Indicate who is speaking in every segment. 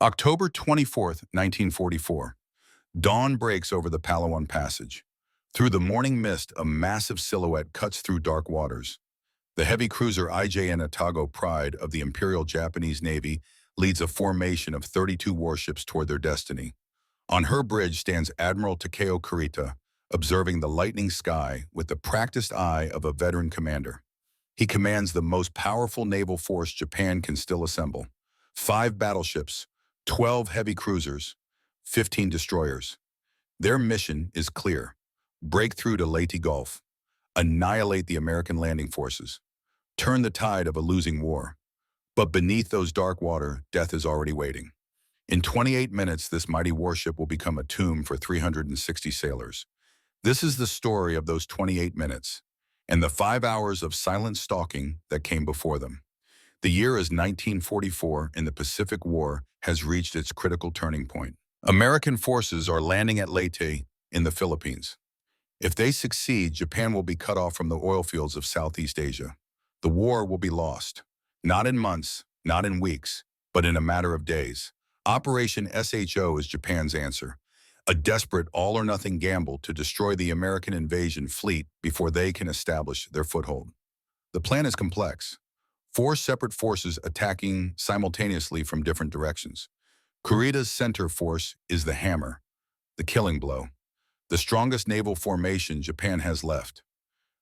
Speaker 1: October 24th, 1944. Dawn breaks over the Palawan Passage. Through the morning mist, a massive silhouette cuts through dark waters. The heavy cruiser IJN Atago, pride of the Imperial Japanese Navy, leads a formation of 32 warships toward their destiny. On her bridge stands Admiral Takeo Kurita, observing the lightning sky with the practiced eye of a veteran commander. He commands the most powerful naval force Japan can still assemble. 5 battleships, 12 heavy cruisers, 15 destroyers. Their mission is clear: break through to Leyte Gulf, annihilate the American landing forces, turn the tide of a losing war. But beneath those dark water, death is already waiting. In 28 minutes, this mighty warship will become a tomb for 360 sailors. This is the story of those 28 minutes and the 5 hours of silent stalking that came before them. The year is 1944, and the Pacific War has reached its critical turning point. American forces are landing at Leyte in the Philippines. If they succeed, Japan will be cut off from the oil fields of Southeast Asia. The war will be lost, not in months, not in weeks, but in a matter of days. Operation SHO is Japan's answer, a desperate all-or-nothing gamble to destroy the American invasion fleet before they can establish their foothold. The plan is complex. 4 separate forces attacking simultaneously from different directions. Kurita's center force is the hammer, the killing blow, the strongest naval formation Japan has left.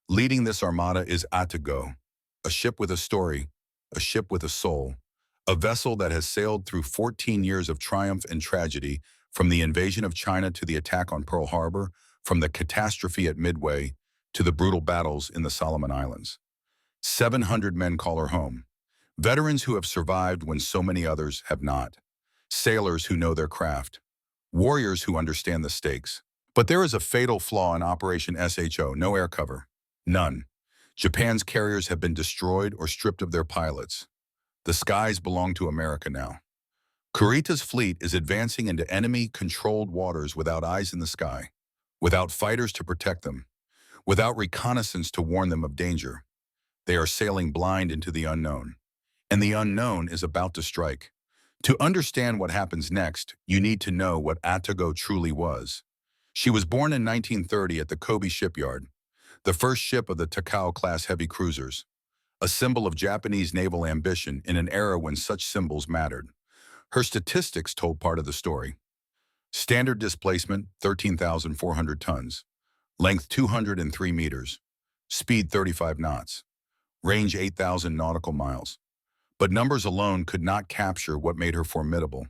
Speaker 1: Leading this armada is Atago, a ship with a story, a ship with a soul, a vessel that has sailed through 14 years of triumph and tragedy, from the invasion of China to the attack on Pearl Harbor, from the catastrophe at Midway to the brutal battles in the Solomon Islands. 700 men call her home. Veterans who have survived when so many others have not. Sailors who know their craft. Warriors who understand the stakes. But there is a fatal flaw in Operation SHO: no air cover. None. Japan's carriers have been destroyed or stripped of their pilots. The skies belong to America now. Kurita's fleet is advancing into enemy-controlled waters without eyes in the sky, without fighters to protect them, without reconnaissance to warn them of danger. They are sailing blind into the unknown, and the unknown is about to strike. To understand what happens next, you need to know what Atago truly was. She was born in 1930 at the Kobe shipyard, the first ship of the Takao-class heavy cruisers, a symbol of Japanese naval ambition in an era when such symbols mattered. Her statistics told part of the story. Standard displacement, 13,400 tons. Length, 203 meters. Speed, 35 knots. Range, 8,000 nautical miles. But numbers alone could not capture what made her formidable.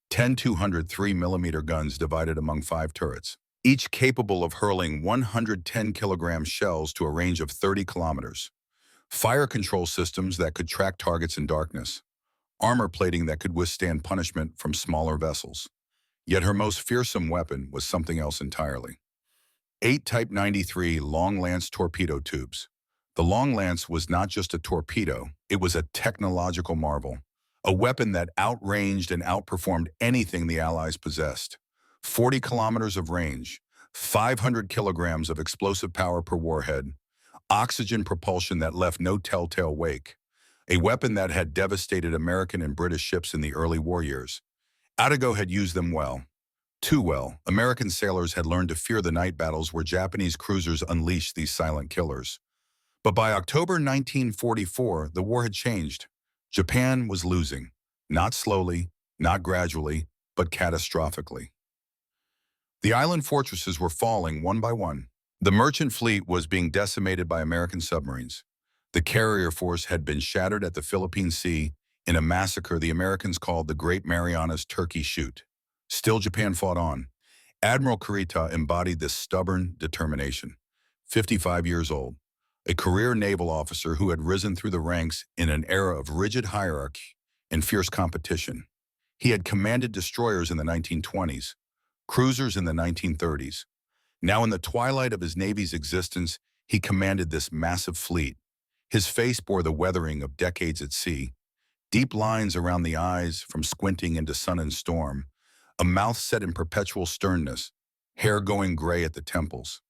Speaker 1: 10 203mm guns divided among 5 turrets, each capable of hurling 110-kilogram shells to a range of 30 kilometers. Fire control systems that could track targets in darkness. Armor plating that could withstand punishment from smaller vessels. Yet her most fearsome weapon was something else entirely. 8 Type 93 Long Lance torpedo tubes. The Long Lance was not just a torpedo, it was a technological marvel. A weapon that outranged and outperformed anything the Allies possessed. 40 kilometers of range, 500 kilograms of explosive power per warhead, oxygen propulsion that left no telltale wake. A weapon that had devastated American and British ships in the early war years. Atago had used them well. Too well. American sailors had learned to fear the night battles where Japanese cruisers unleashed these silent killers. But by October 1944, the war had changed. Japan was losing. Not slowly, not gradually, but catastrophically. The island fortresses were falling one by one. The merchant fleet was being decimated by American submarines. The carrier force had been shattered at the Philippine Sea in a massacre the Americans called the Great Marianas Turkey Shoot. Still, Japan fought on. Admiral Kurita embodied this stubborn determination. 55 years old, a career naval officer who had risen through the ranks in an era of rigid hierarchy and fierce competition. He had commanded destroyers in the 1920s, cruisers in the 1930s. Now, in the twilight of his Navy's existence, he commanded this massive fleet. His face bore the weathering of decades at sea, deep lines around the eyes from squinting into sun and storm, a mouth set in perpetual sternness, hair going gray at the temples.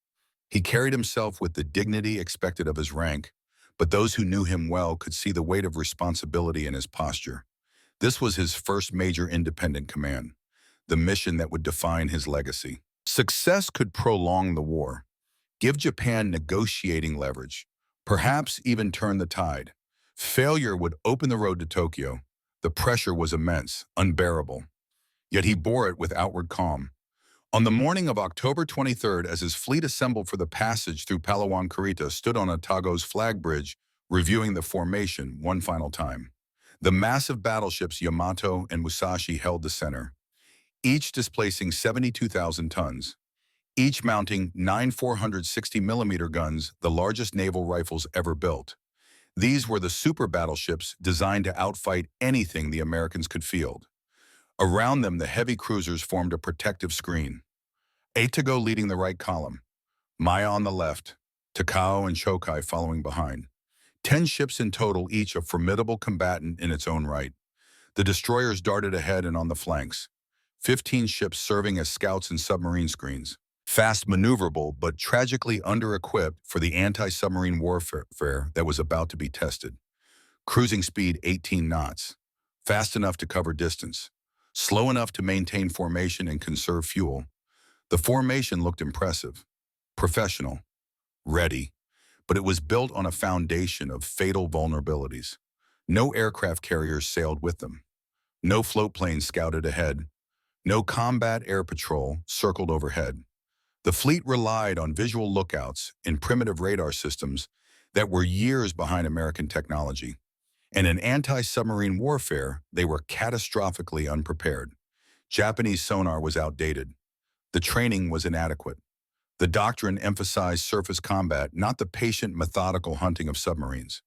Speaker 1: He carried himself with the dignity expected of his rank, but those who knew him well could see the weight of responsibility in his posture. This was his first major independent command, the mission that would define his legacy. Success could prolong the war, give Japan negotiating leverage, perhaps even turn the tide. Failure would open the road to Tokyo. The pressure was immense, unbearable. Yet he bore it with outward calm. On the morning of October 23rd, as his fleet assembled for the passage through Palawan, Kurita stood on Atago's flag bridge, reviewing the formation one final time. The massive battleships Yamato and Musashi held the center, each displacing 72,000 tons, each mounting 9 460mm guns, the largest naval rifles ever built. These were the super battleships designed to outfight anything the Americans could field. Around them, the heavy cruisers formed a protective screen. Atago leading the right column, Maya on the left, Takao and Shokai following behind. 10 ships in total, each a formidable combatant in its own right. The destroyers darted ahead and on the flanks, 15 ships serving as scouts and submarine screens. Fast maneuverable, but tragically under-equipped for the anti-submarine warfare that was about to be tested. Cruising speed 18 knots, fast enough to cover distance, slow enough to maintain formation and conserve fuel. The formation looked impressive, professional, ready, but it was built on a foundation of fatal vulnerabilities. No aircraft carriers sailed with them. No float planes scouted ahead. No combat air patrol circled overhead. The fleet relied on visual lookouts and primitive radar systems that were years behind American technology. And in anti-submarine warfare, they were catastrophically unprepared. Japanese sonar was outdated. The training was inadequate. The doctrine emphasized surface combat, not the patient, methodical hunting of submarines.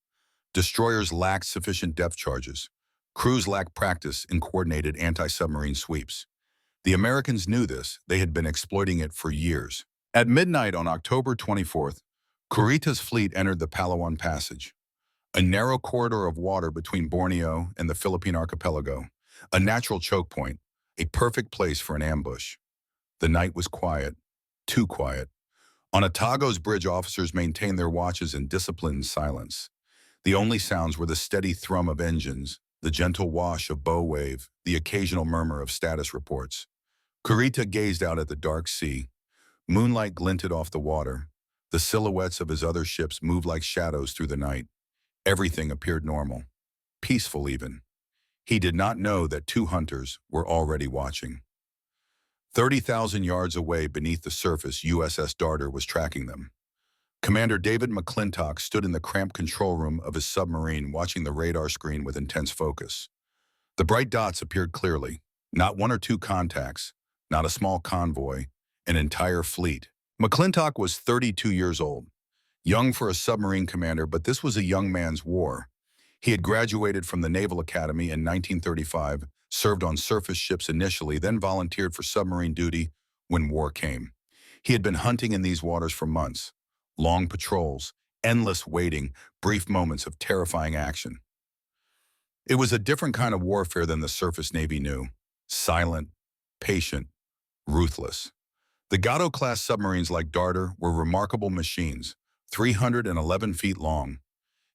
Speaker 1: Destroyers lacked sufficient depth charges. Crews lacked practice in coordinated anti-submarine sweeps. The Americans knew this. They had been exploiting it for years. At midnight on October 24th, Kurita's fleet entered the Palawan Passage, a narrow corridor of water between Borneo and the Philippine archipelago, a natural choke point, a perfect place for an ambush. The night was quiet, too quiet. On Atago's bridge, officers maintained their watches in disciplined silence. The only sounds were the steady thrum of engines, the gentle wash of bow wave, the occasional murmur of status reports. Kurita gazed out at the dark sea. Moonlight glinted off the water. The silhouettes of his other ships moved like shadows through the night. Everything appeared normal, peaceful even. He did not know that two hunters were already watching. 30,000 yards away beneath the surface, USS Darter was tracking them. Commander David McClintock stood in the cramped control room of his submarine, watching the radar screen with intense focus. The bright dots appeared clearly, not one or two contacts, not a small convoy, an entire fleet. McClintock was 32 years old, young for a submarine commander, but this was a young man's war. He had graduated from the Naval Academy in 1935, served on surface ships initially, then volunteered for submarine duty when war came. He had been hunting in these waters for months. Long patrols, endless waiting, brief moments of terrifying action. It was a different kind of warfare than the surface Navy knew. Silent, patient, ruthless. The Gato-class submarines like Darter were remarkable machines, 311 feet long.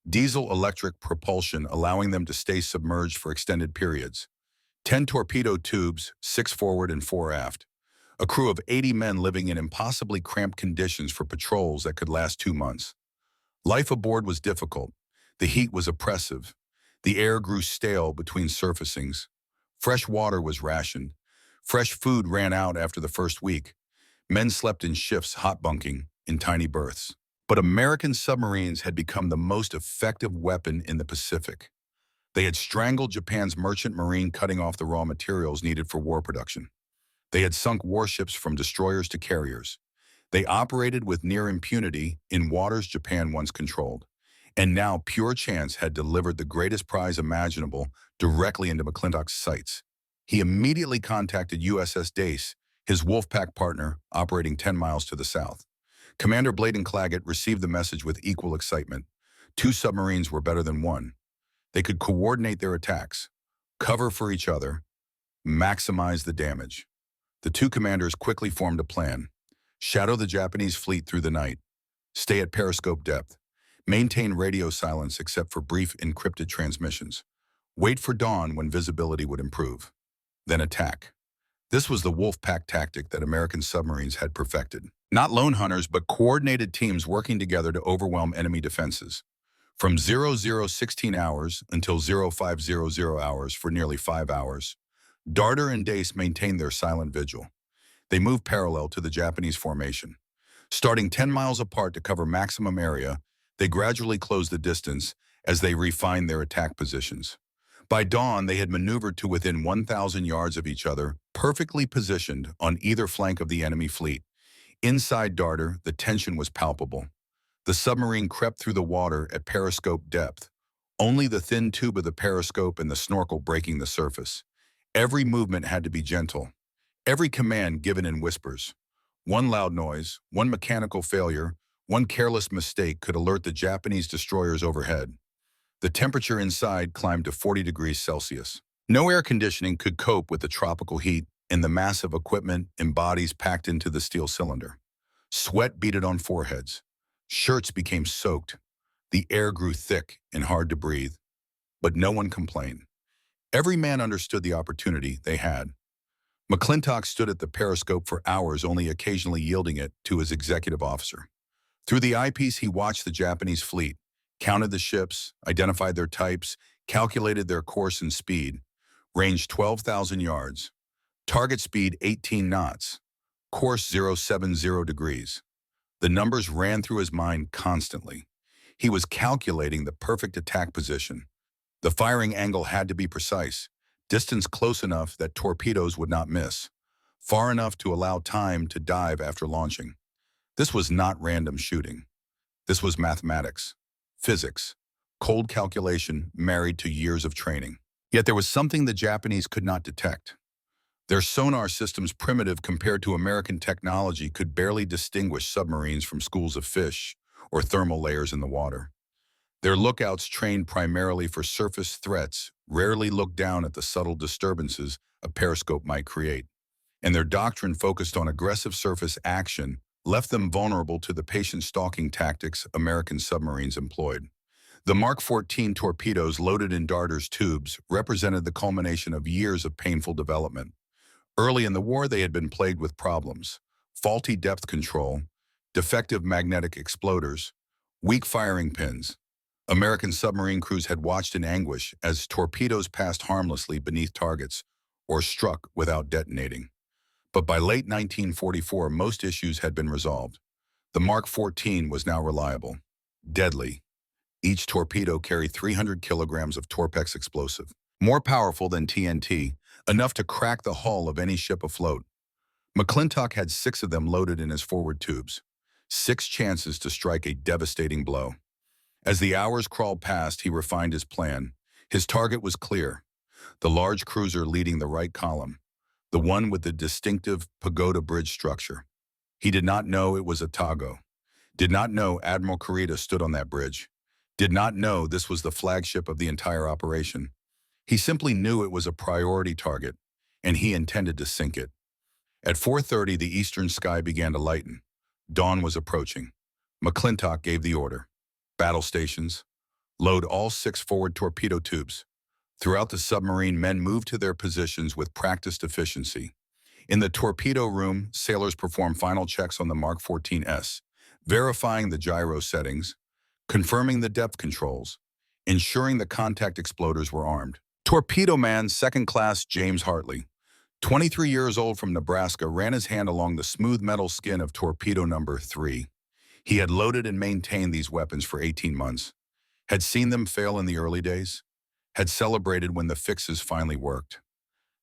Speaker 1: Diesel-electric propulsion allowing them to stay submerged for extended periods. 10 torpedo tubes, 6 forward and 4 aft. A crew of 80 men living in impossibly cramped conditions for patrols that could last 2 months. Life aboard was difficult. The heat was oppressive. The air grew stale between surfacings. Fresh water was rationed. Fresh food ran out after the first week. Men slept in shifts, hot bunking, in tiny berths. But American submarines had become the most effective weapon in the Pacific. They had strangled Japan's merchant marine, cutting off the raw materials needed for war production. They had sunk warships from destroyers to carriers. They operated with near impunity in waters Japan once controlled. And now pure chance had delivered the greatest prize imaginable directly into McClintock's sights. He immediately contacted USS Dace, his Wolfpack partner, operating 10 miles to the south. Commander Bladen Claggett received the message with equal excitement. 2 submarines were better than 1. They could coordinate their attacks, cover for each other, maximize the damage. The 2 commanders quickly formed a plan. Shadow the Japanese fleet through the night. Stay at periscope depth. Maintain radio silence except for brief encrypted transmissions. Wait for dawn when visibility would improve. Then attack. This was the wolf pack tactic that American submarines had perfected. Not lone hunters, but coordinated teams working together to overwhelm enemy defenses. From 0016 hours until 0500 hours for nearly 5 hours, Darter and Dace maintained their silent vigil. They moved parallel to the Japanese formation. Starting 10 miles apart to cover maximum area, they gradually closed the distance as they refined their attack positions. By dawn, they had maneuvered to within 1,000 yards of each other, perfectly positioned on either flank of the enemy fleet. Inside Darter, the tension was palpable. The submarine crept through the water at periscope depth, only the thin tube of the periscope and the snorkel breaking the surface. Every movement had to be gentle, every command given in whispers. One loud noise, one mechanical failure, one careless mistake could alert the Japanese destroyers overhead. The temperature inside climbed to 40 degrees Celsius. No air conditioning could cope with the tropical heat, and the massive equipment and bodies packed into the steel cylinder. Sweat beaded on foreheads. Shirts became soaked. The air grew thick and hard to breathe. But no one complained. Every man understood the opportunity they had. McClintock stood at the periscope for hours, only occasionally yielding it to his executive officer. Through the eyepiece, he watched the Japanese fleet, counted the ships, identified their types, calculated their course and speed, range 12,000 yards, target speed 18 knots, course 070 degrees. The numbers ran through his mind constantly. He was calculating the perfect attack position. The firing angle had to be precise, distance close enough that torpedoes would not miss, far enough to allow time to dive after launching. This was not random shooting. This was mathematics, physics, cold calculation married to years of training. Yet there was something the Japanese could not detect. Their sonar systems, primitive compared to American technology, could barely distinguish submarines from schools of fish or thermal layers in the water. Their lookouts, trained primarily for surface threats, rarely looked down at the subtle disturbances a periscope might create. And their doctrine, focused on aggressive surface action, left them vulnerable to the patient stalking tactics American submarines employed. The Mark 14 torpedoes loaded in Darter's tubes represented the culmination of years of painful development. Early in the war, they had been plagued with problems: faulty depth control, defective magnetic exploders, weak firing pins. American submarine crews had watched in anguish as torpedoes passed harmlessly beneath targets or struck without detonating. But by late 1944, most issues had been resolved. The Mark 14 was now reliable, deadly. Each torpedo carried 300 kilograms of Torpex explosive, more powerful than TNT, enough to crack the hull of any ship afloat. McClintock had 6 of them loaded in his forward tubes, 6 chances to strike a devastating blow. As the hours crawled past, he refined his plan. His target was clear: the large cruiser leading the right column, the one with the distinctive pagoda bridge structure. He did not know it was Atago, did not know Admiral Kurita stood on that bridge, did not know this was the flagship of the entire operation. He simply knew it was a priority target, and he intended to sink it. At 4:30, the eastern sky began to lighten. Dawn was approaching. McClintock gave the order: battle stations, load all 6 forward torpedo tubes. Throughout the submarine, men moved to their positions with practiced efficiency. In the torpedo room, sailors performed final checks on the Mark 14S, verifying the gyro settings, confirming the depth controls, ensuring the contact exploders were armed. Torpedo man, second class James Hartley, 23 years old, from Nebraska, ran his hand along the smooth metal skin of torpedo number 3. He had loaded and maintained these weapons for 18 months, had seen them fail in the early days, had celebrated when the fixes finally worked.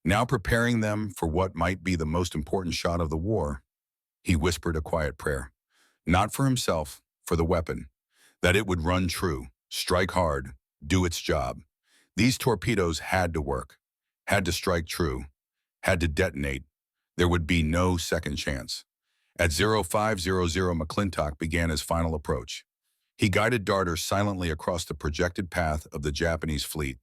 Speaker 1: Now, preparing them for what might be the most important shot of the war, he whispered a quiet prayer. Not for himself, for the weapon, that it would run true, strike hard, do its job. These torpedoes had to work, had to strike true, had to detonate. There would be no second chance. At 0500, McClintock began his final approach. He guided Darter silently across the projected path of the Japanese fleet.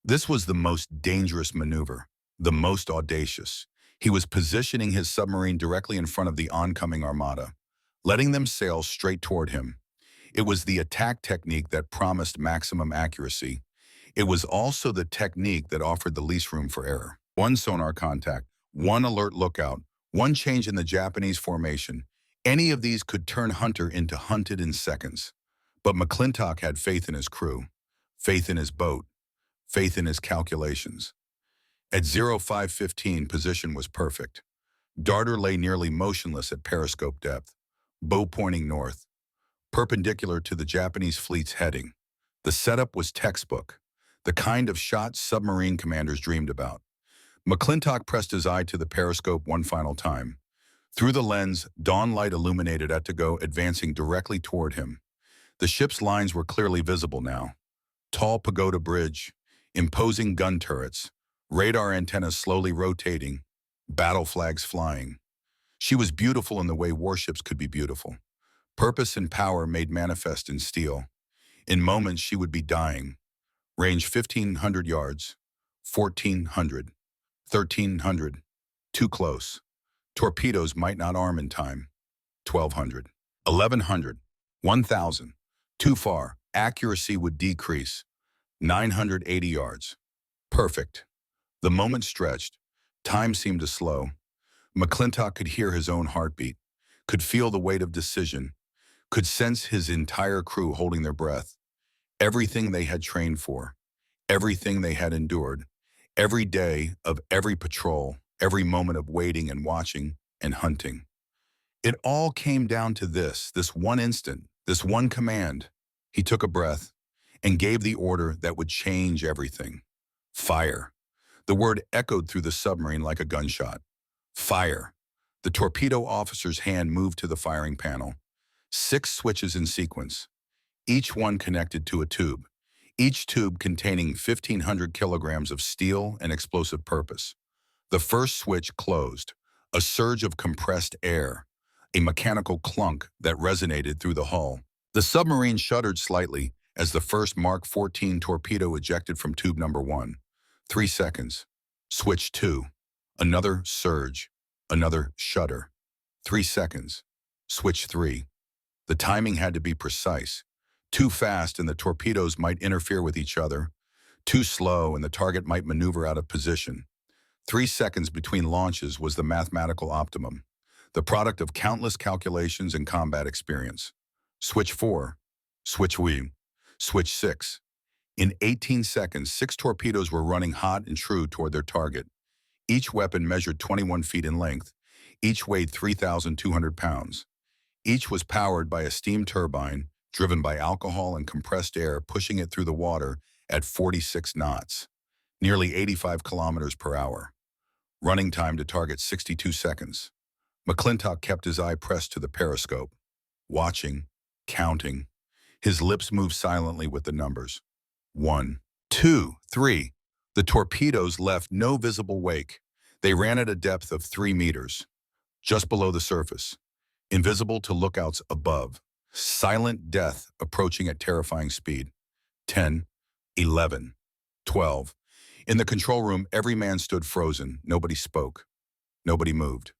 Speaker 1: This was the most dangerous maneuver, the most audacious. He was positioning his submarine directly in front of the oncoming armada, letting them sail straight toward him. It was the attack technique that promised maximum accuracy. It was also the technique that offered the least room for error. One sonar contact, one alert lookout, one change in the Japanese formation. Any of these could turn Hunter into hunted in seconds. But McClintock had faith in his crew, faith in his boat, faith in his calculations. At 0515, position was perfect. Darter lay nearly motionless at periscope depth, bow pointing north, perpendicular to the Japanese fleet's heading. The setup was textbook, the kind of shot submarine commanders dreamed about. McClintock pressed his eye to the periscope one final time. Through the lens, dawn light illuminated Atago advancing directly toward him. The ship's lines were clearly visible now. Tall pagoda bridge, imposing gun turrets, radar antennas slowly rotating, battle flags flying. She was beautiful in the way warships could be beautiful. Purpose and power made manifest in steel. In moments she would be dying. Range 1,500 yards, 1,400, 1,300. Too close. Torpedoes might not arm in time. 1,200, 1,100, 1,000. Too far. Accuracy would decrease. 980 yards. Perfect. The moment stretched. Time seemed to slow. McClintock could hear his own heartbeat, could feel the weight of decision, could sense his entire crew holding their breath. Everything they had trained for, everything they had endured, every day of every patrol, every moment of waiting and watching and hunting. It all came down to this one instant, this one command. He took a breath and gave the order that would change everything. Fire. The word echoed through the submarine like a gunshot. Fire. The torpedo officer's hand moved to the firing panel. 6 switches in sequence, each one connected to a tube, each tube containing 1,500 kilograms of steel and explosive purpose. The first switch closed, a surge of compressed air, a mechanical clunk that resonated through the hull. The submarine shuddered slightly as the first Mark 14 torpedo ejected from tube number 1. 3 seconds. Switch 2. Another surge. Another shudder. 3 seconds. Switch 3. The timing had to be precise. Too fast and the torpedoes might interfere with each other. Too slow and the target might maneuver out of position. 3 seconds between launches was the mathematical optimum, the product of countless calculations and combat experience. Switch 4. Switch we. Switch 6. In 18 seconds, 6 torpedoes were running hot and true toward their target. Each weapon measured 21 feet in length. Each weighed 3,200 pounds. Each was powered by a steam turbine driven by alcohol and compressed air, pushing it through the water at 46 knots, nearly 85 kilometers per hour. Running time to target 62 seconds. McClintock kept his eye pressed to the periscope, watching, counting. His lips moved silently with the numbers. 1, 2, 3. The torpedoes left no visible wake. They ran at a depth of 3 meters, just below the surface, invisible to lookouts above. Silent death approaching at terrifying speed. 10, 11, 12. In the control room, every man stood frozen. Nobody spoke. Nobody moved.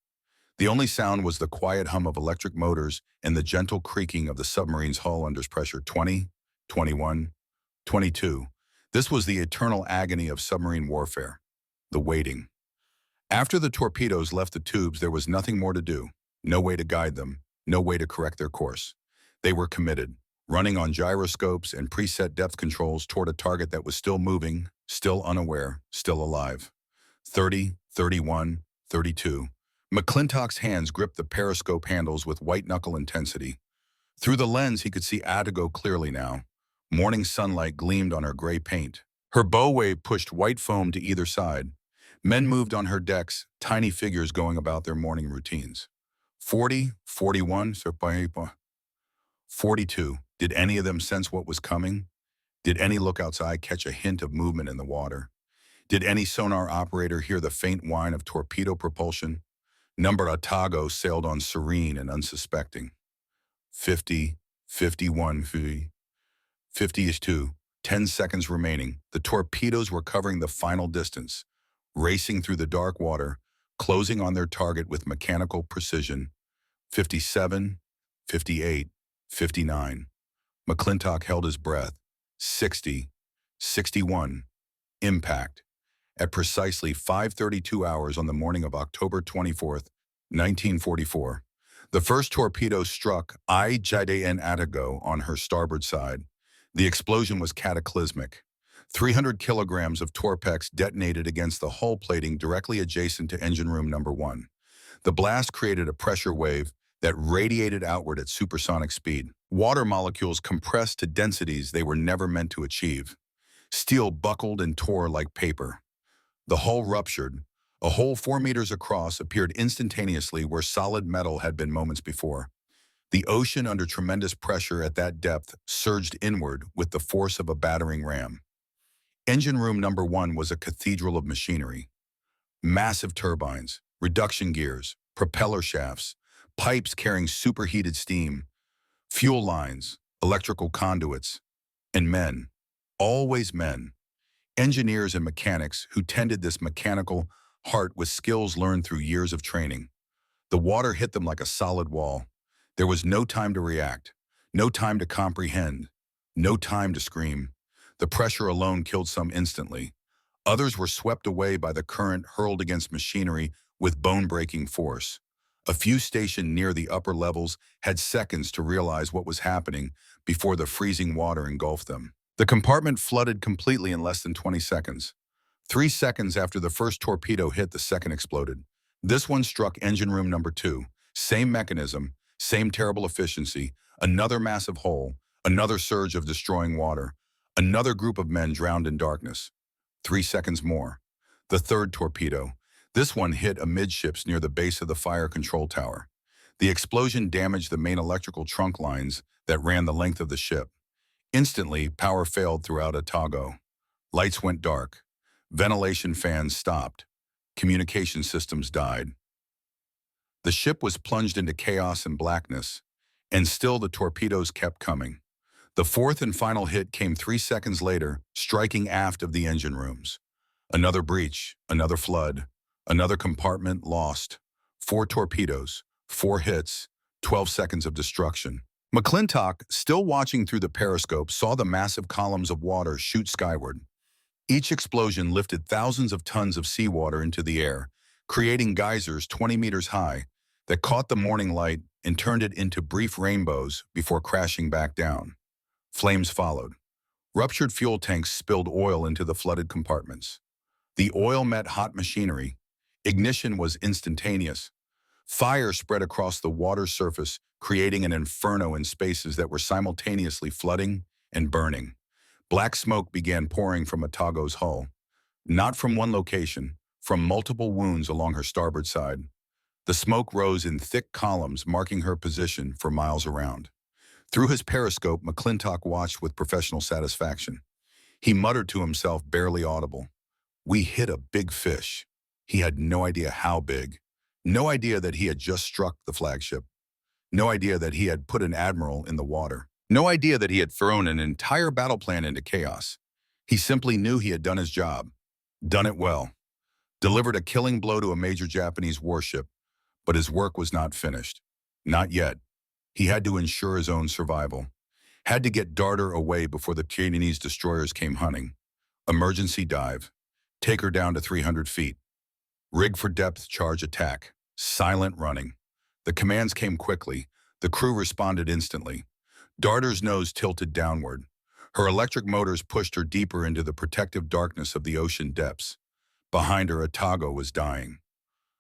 Speaker 1: The only sound was the quiet hum of electric motors and the gentle creaking of the submarine's hull under pressure. 20, 21, 22. This was the eternal agony of submarine warfare. The waiting. After the torpedoes left the tubes, there was nothing more to do. No way to guide them. No way to correct their course. They were committed, running on gyroscopes and preset depth controls toward a target that was still moving, still unaware, still alive. 30, 31, 32. McClintock's hands gripped the periscope handles with white-knuckle intensity. Through the lens, he could see Atago clearly now. Morning sunlight gleamed on her gray paint. Her bow wave pushed white foam to either side. Men moved on her decks, tiny figures going about their morning routines. 40, 41, 42. Did any of them sense what was coming? Did any lookout's eye catch a hint of movement in the water? Did any sonar operator hear the faint whine of torpedo propulsion? Number Atago sailed on serene and unsuspecting. 50, 51, 50-2. 10 seconds remaining. The torpedoes were covering the final distance, racing through the dark water, closing on their target with mechanical precision. 57, 58, 59. McClintock held his breath. 60. 61. Impact. At precisely 5:32 hours on the morning of October 24th, 1944, the first torpedo struck IJN Atago on her starboard side. The explosion was cataclysmic. 300 kilograms of torpex detonated against the hull plating directly adjacent to engine room number 1. The blast created a pressure wave that radiated outward at supersonic speed. Water molecules compressed to densities they were never meant to achieve. Steel buckled and tore like paper. The hull ruptured. A hole 4 meters across appeared instantaneously where solid metal had been moments before. The ocean, under tremendous pressure at that depth, surged inward with the force of a battering ram. Engine room number 1 was a cathedral of machinery. Massive turbines, reduction gears, propeller shafts, pipes carrying superheated steam, fuel lines, electrical conduits, and men, always men, engineers and mechanics who tended this mechanical heart with skills learned through years of training. The water hit them like a solid wall. There was no time to react, no time to comprehend, no time to scream. The pressure alone killed some instantly. Others were swept away by the current hurled against machinery with bone-breaking force. A few stationed near the upper levels had seconds to realize what was happening before the freezing water engulfed them. The compartment flooded completely in less than 20 seconds. 3 seconds after the first torpedo hit, the second exploded. This one struck engine room number 2. Same mechanism, same terrible efficiency, another massive hole, another surge of destroying water, another group of men drowned in darkness. 3 seconds more. The third torpedo. This one hit amidships near the base of the fire control tower. The explosion damaged the main electrical trunk lines that ran the length of the ship. Instantly, power failed throughout Atago. Lights went dark. Ventilation fans stopped. Communication systems died. The ship was plunged into chaos and blackness, and still the torpedoes kept coming. The fourth and final hit came 3 seconds later, striking aft of the engine rooms. Another breach, another flood, another compartment lost. 4 torpedoes, 4 hits, 12 seconds of destruction. McClintock, still watching through the periscope, saw the massive columns of water shoot skyward. Each explosion lifted thousands of tons of seawater into the air, creating geysers 20 meters high that caught the morning light and turned it into brief rainbows before crashing back down. Flames followed. Ruptured fuel tanks spilled oil into the flooded compartments. The oil met hot machinery. Ignition was instantaneous. Fire spread across the water's surface, creating an inferno in spaces that were simultaneously flooding and burning. Black smoke began pouring from Atago's hull. Not from one location, from multiple wounds along her starboard side. The smoke rose in thick columns, marking her position for miles around. Through his periscope, McClintock watched with professional satisfaction. He muttered to himself, barely audible, "We hit a big fish." He had no idea how big. No idea that he had just struck the flagship. No idea that he had put an admiral in the water. No idea that he had thrown an entire battle plan into chaos. He simply knew he had done his job. Done it well. Delivered a killing blow to a major Japanese warship, but his work was not finished. Not yet. He had to ensure his own survival. Had to get Darter away before the Chinese destroyers came hunting. Emergency dive. Take her down to 300 feet. Rig for depth charge attack. Silent running. The commands came quickly. The crew responded instantly. Darter's nose tilted downward. Her electric motors pushed her deeper into the protective darkness of the ocean depths. Behind her, Atago was dying.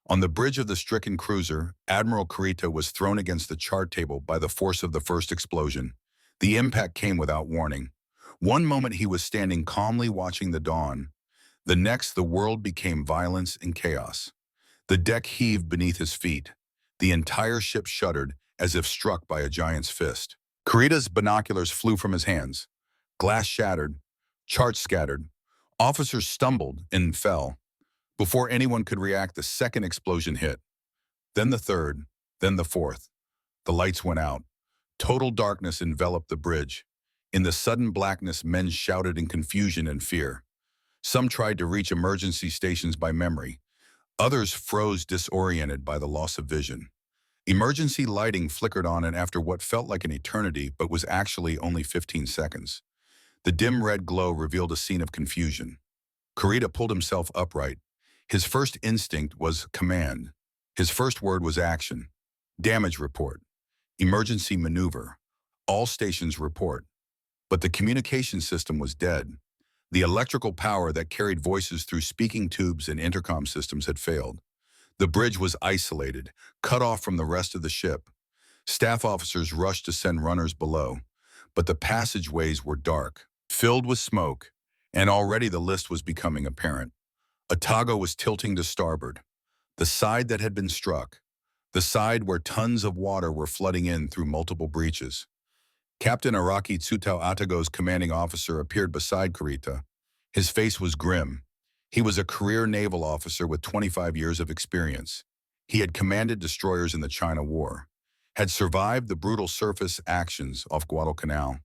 Speaker 1: On the bridge of the stricken cruiser, Admiral Kurita was thrown against the chart table by the force of the first explosion. The impact came without warning. One moment he was standing calmly watching the dawn. The next, the world became violence and chaos. The deck heaved beneath his feet. The entire ship shuddered as if struck by a giant's fist. Kurita's binoculars flew from his hands. Glass shattered. Charts scattered. Officers stumbled and fell. Before anyone could react, the second explosion hit. Then the third. Then the fourth. The lights went out. Total darkness enveloped the bridge. In the sudden blackness, men shouted in confusion and fear. Some tried to reach emergency stations by memory. Others froze disoriented by the loss of vision. Emergency lighting flickered on and after what felt like an eternity but was actually only 15 seconds. The dim red glow revealed a scene of confusion. Kurita pulled himself upright. His first instinct was command. His first word was action. Damage report. Emergency maneuver. All stations report. But the communication system was dead. The electrical power that carried voices through speaking tubes and intercom systems had failed. The bridge was isolated, cut off from the rest of the ship. Staff officers rushed to send runners below, but the passageways were dark, filled with smoke, and already the list was becoming apparent. Atago was tilting to starboard, the side that had been struck, the side where tons of water were flooding in through multiple breaches. Captain Araki Tsutao Atago's commanding officer appeared beside Kurita. His face was grim. He was a career naval officer with 25 years of experience. He had commanded destroyers in the China War, had survived the brutal surface actions off Guadalcanal.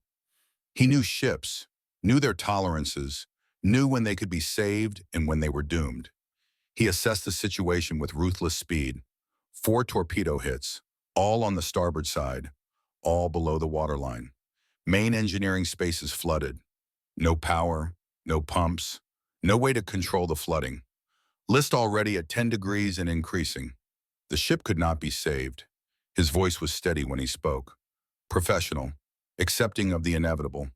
Speaker 1: He knew ships, knew their tolerances, knew when they could be saved and when they were doomed. He assessed the situation with ruthless speed. 4 torpedo hits, all on the starboard side, all below the waterline. Main engineering spaces flooded. No power, no pumps, no way to control the flooding. List already at 10 degrees and increasing. The ship could not be saved. His voice was steady when he spoke. Professional, accepting of the inevitable.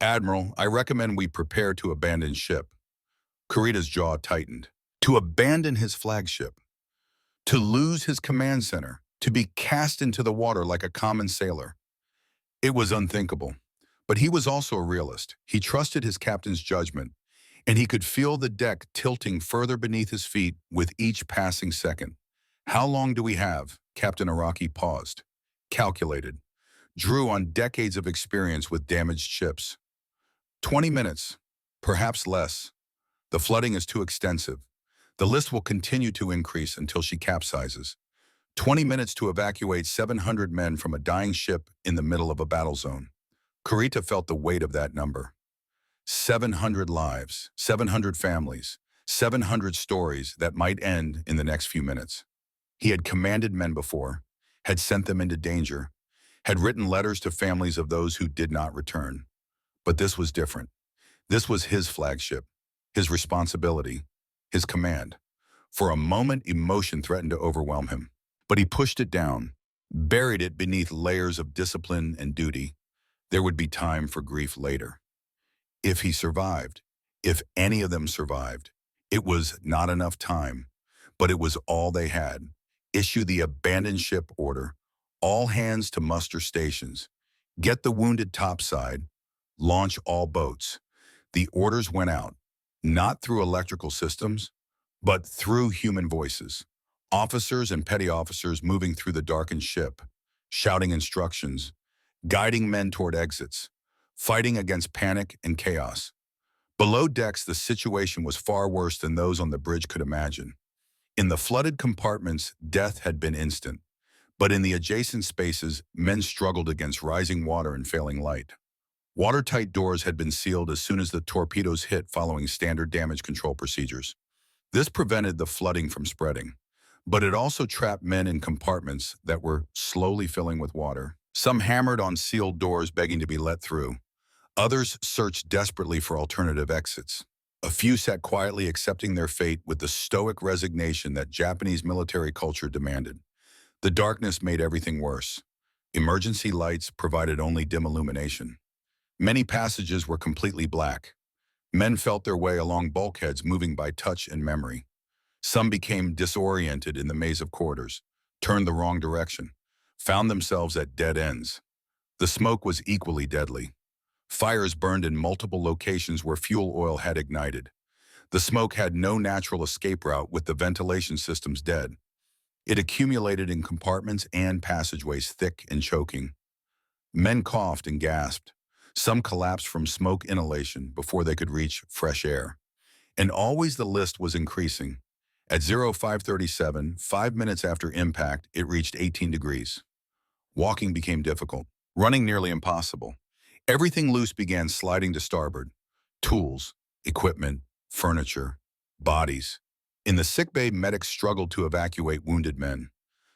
Speaker 1: Admiral, I recommend we prepare to abandon ship. Kurita's jaw tightened. To abandon his flagship. To lose his command center. To be cast into the water like a common sailor. It was unthinkable. But he was also a realist. He trusted his captain's judgment, and he could feel the deck tilting further beneath his feet with each passing second. How long do we have? Captain Araki paused, calculated, drew on decades of experience with damaged ships. 20 minutes, perhaps less. The flooding is too extensive. The list will continue to increase until she capsizes. 20 minutes to evacuate 700 men from a dying ship in the middle of a battle zone. Kurita felt the weight of that number. 700 lives, 700 families, 700 stories that might end in the next few minutes. He had commanded men before, had sent them into danger, had written letters to families of those who did not return. But this was different. This was his flagship, his responsibility, his command. For a moment, emotion threatened to overwhelm him. But he pushed it down, buried it beneath layers of discipline and duty. There would be time for grief later. If he survived, if any of them survived, it was not enough time, but it was all they had. Issue the abandoned ship order, all hands to muster stations, get the wounded topside, launch all boats. The orders went out, not through electrical systems, but through human voices. Officers and petty officers moving through the darkened ship, shouting instructions, guiding men toward exits, fighting against panic and chaos. Below decks, the situation was far worse than those on the bridge could imagine. In the flooded compartments, death had been instant, but in the adjacent spaces, men struggled against rising water and failing light. Watertight doors had been sealed as soon as the torpedoes hit following standard damage control procedures. This prevented the flooding from spreading, but it also trapped men in compartments that were slowly filling with water. Some hammered on sealed doors begging to be let through. Others searched desperately for alternative exits. A few sat quietly accepting their fate with the stoic resignation that Japanese military culture demanded. The darkness made everything worse. Emergency lights provided only dim illumination. Many passages were completely black. Men felt their way along bulkheads moving by touch and memory. Some became disoriented in the maze of corridors, turned the wrong direction, found themselves at dead ends. The smoke was equally deadly. Fires burned in multiple locations where fuel oil had ignited. The smoke had no natural escape route with the ventilation systems dead. It accumulated in compartments and passageways thick and choking. Men coughed and gasped. Some collapsed from smoke inhalation before they could reach fresh air. And always the list was increasing. At 0537, 5 minutes after impact, it reached 18 degrees. Walking became difficult, running nearly impossible. Everything loose began sliding to starboard. Tools, equipment, furniture, bodies. In the sickbay, medics struggled to evacuate wounded men.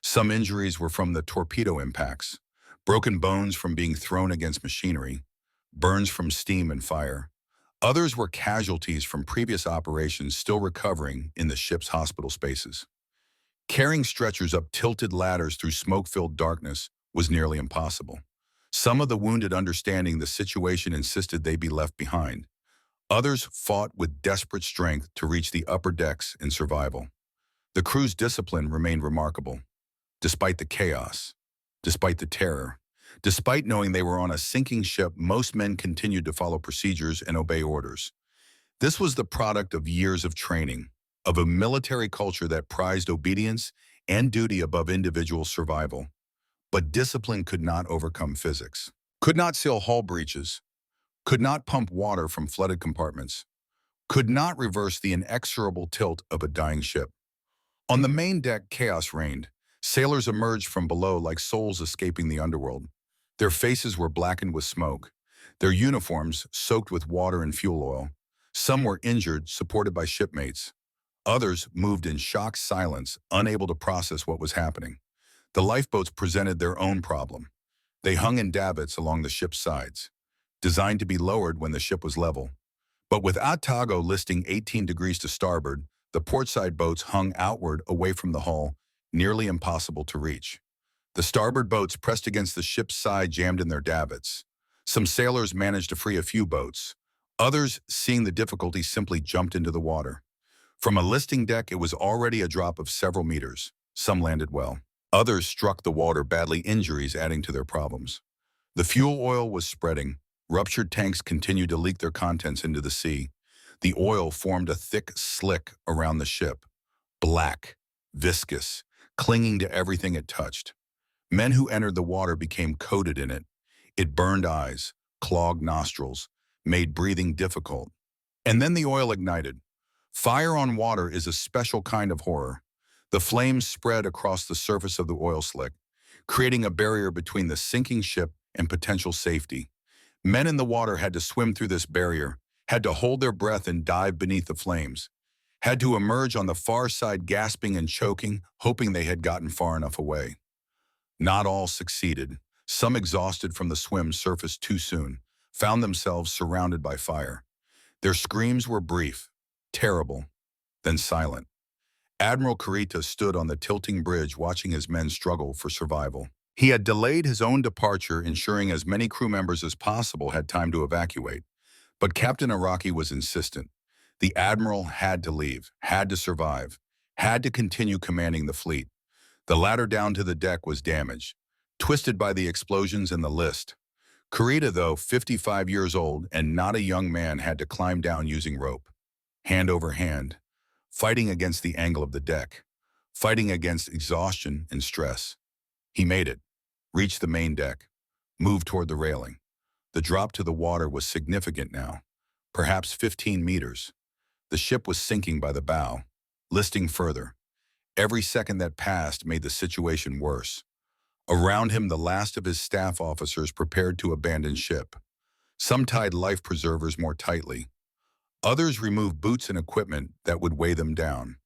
Speaker 1: Some injuries were from the torpedo impacts, broken bones from being thrown against machinery, burns from steam and fire. Others were casualties from previous operations still recovering in the ship's hospital spaces. Carrying stretchers up tilted ladders through smoke-filled darkness was nearly impossible. Some of the wounded, understanding the situation, insisted they be left behind. Others fought with desperate strength to reach the upper decks in survival. The crew's discipline remained remarkable. Despite the chaos, despite the terror, despite knowing they were on a sinking ship, most men continued to follow procedures and obey orders. This was the product of years of training, of a military culture that prized obedience and duty above individual survival. But discipline could not overcome physics, could not seal hull breaches, could not pump water from flooded compartments, could not reverse the inexorable tilt of a dying ship. On the main deck, chaos reigned. Sailors emerged from below like souls escaping the underworld. Their faces were blackened with smoke, their uniforms soaked with water and fuel oil. Some were injured, supported by shipmates. Others moved in shocked silence, unable to process what was happening. The lifeboats presented their own problem. They hung in davits along the ship's sides, designed to be lowered when the ship was level. But with Atago listing 18 degrees to starboard, the portside boats hung outward away from the hull, nearly impossible to reach. The starboard boats pressed against the ship's side, jammed in their davits. Some sailors managed to free a few boats. Others, seeing the difficulty, simply jumped into the water. From a listing deck, it was already a drop of several meters. Some landed well. Others struck the water badly, injuries adding to their problems. The fuel oil was spreading. Ruptured tanks continued to leak their contents into the sea. The oil formed a thick slick around the ship, black, viscous, clinging to everything it touched. Men who entered the water became coated in it. It burned eyes, clogged nostrils, made breathing difficult. And then the oil ignited. Fire on water is a special kind of horror. The flames spread across the surface of the oil slick, creating a barrier between the sinking ship and potential safety. Men in the water had to swim through this barrier, had to hold their breath and dive beneath the flames, had to emerge on the far side gasping and choking, hoping they had gotten far enough away. Not all succeeded. Some, exhausted from the swim, surfaced too soon, found themselves surrounded by fire. Their screams were brief, terrible, then silent. Admiral Kurita stood on the tilting bridge watching his men struggle for survival. He had delayed his own departure, ensuring as many crew members as possible had time to evacuate. But Captain Araki was insistent. The admiral had to leave, had to survive, had to continue commanding the fleet. The ladder down to the deck was damaged, twisted by the explosions in the list. Kurita, though 55 years old and not a young man, had to climb down using rope, hand over hand, fighting against the angle of the deck, fighting against exhaustion and stress. He made it, reached the main deck, moved toward the railing. The drop to the water was significant now, perhaps 15 meters. The ship was sinking by the bow, listing further. Every second that passed made the situation worse. Around him, the last of his staff officers prepared to abandon ship. Some tied life preservers more tightly. Others removed boots and equipment that would weigh them down.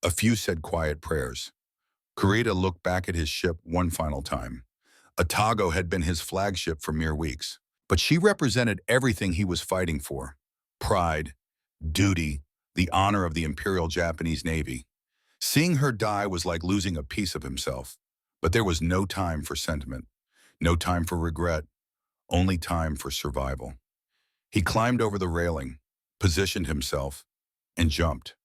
Speaker 1: A few said quiet prayers. Kurita looked back at his ship one final time. Atago had been his flagship for mere weeks, but she represented everything he was fighting for: pride, duty, the honor of the Imperial Japanese Navy. Seeing her die was like losing a piece of himself. But there was no time for sentiment, no time for regret, only time for survival. He climbed over the railing, positioned himself, and jumped.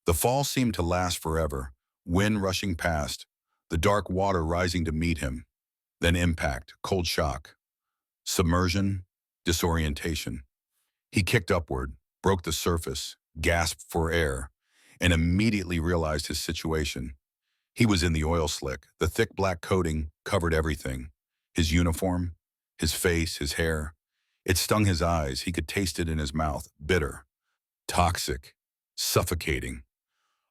Speaker 1: The fall seemed to last forever, wind rushing past, the dark water rising to meet him. Then impact, cold shock, submersion, disorientation. He kicked upward, broke the surface, gasped for air, and immediately realized his situation. He was in the oil slick. The thick black coating covered everything. His uniform, his face, his hair. It stung his eyes. He could taste it in his mouth. Bitter, toxic, suffocating.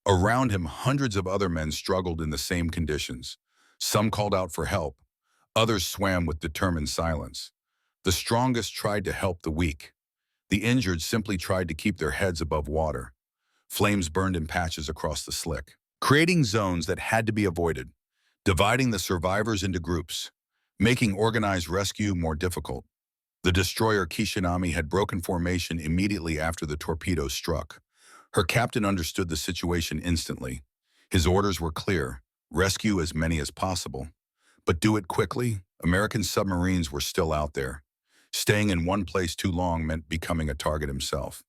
Speaker 1: Around him, hundreds of other men struggled in the same conditions. Some called out for help. Others swam with determined silence. The strongest tried to help the weak. The injured simply tried to keep their heads above water. Flames burned in patches across the slick, creating zones that had to be avoided, dividing the survivors into groups, making organized rescue more difficult. The destroyer Kishinami had broken formation immediately after the torpedo struck. Her captain understood the situation instantly. His orders were clear: rescue as many as possible. But do it quickly. American submarines were still out there. Staying in one place too long meant becoming a target himself.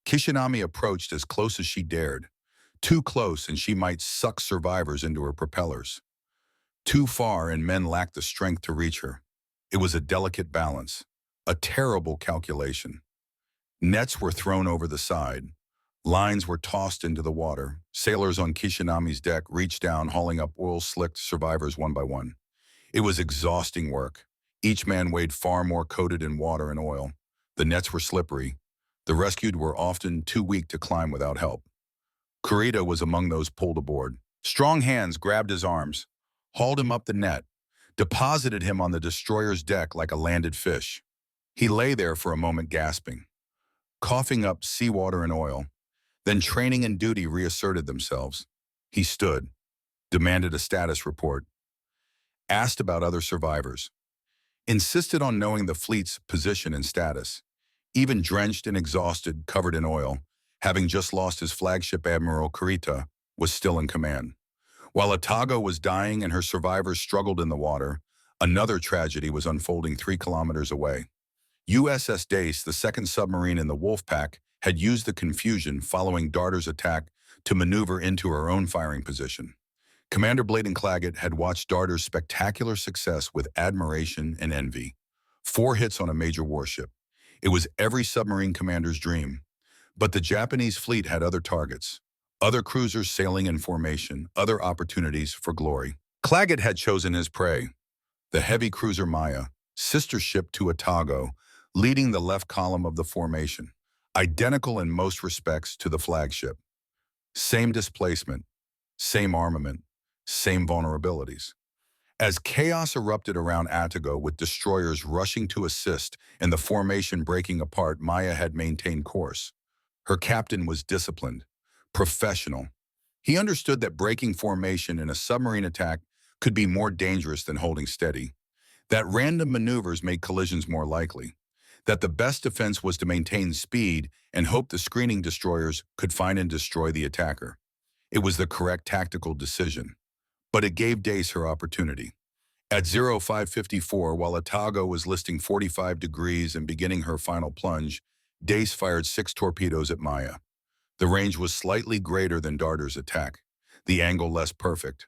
Speaker 1: Kishinami approached as close as she dared. Too close and she might suck survivors into her propellers. Too far and men lacked the strength to reach her. It was a delicate balance, a terrible calculation. Nets were thrown over the side. Lines were tossed into the water. Sailors on Kishinami's deck reached down, hauling up oil-slicked survivors one by one. It was exhausting work. Each man weighed far more, coated in water and oil. The nets were slippery. The rescued were often too weak to climb without help. Kurita was among those pulled aboard. Strong hands grabbed his arms, hauled him up the net, deposited him on the destroyer's deck like a landed fish. He lay there for a moment, gasping, coughing up seawater and oil. Then training and duty reasserted themselves. He stood, demanded a status report, asked about other survivors, insisted on knowing the fleet's position and status. Even drenched and exhausted, covered in oil, having just lost his flagship, Admiral Kurita was still in command. While Atago was dying and her survivors struggled in the water, another tragedy was unfolding 3 kilometers away. USS Dace, the second submarine in the Wolf Pack, had used the confusion following Darter's attack to maneuver into her own firing position. Commander Bladen Claggett had watched Darter's spectacular success with admiration and envy. 4 hits on a major warship. It was every submarine commander's dream. But the Japanese fleet had other targets, other cruisers sailing in formation, other opportunities for glory. Claggett had chosen his prey, the heavy cruiser Maya, sister ship to Atago, leading the left column of the formation, identical in most respects to the flagship. Same displacement, same armament, same vulnerabilities. As chaos erupted around Atago with destroyers rushing to assist and the formation breaking apart, Maya had maintained course. Her captain was disciplined, professional. He understood that breaking formation in a submarine attack could be more dangerous than holding steady, that random maneuvers made collisions more likely, that the best defense was to maintain speed and hope the screening destroyers could find and destroy the attacker. It was the correct tactical decision, but it gave Dace her opportunity. At 0554, while Atago was listing 45 degrees and beginning her final plunge, Dace fired 6 torpedoes at Maya. The range was slightly greater than Darter's attack, the angle less perfect.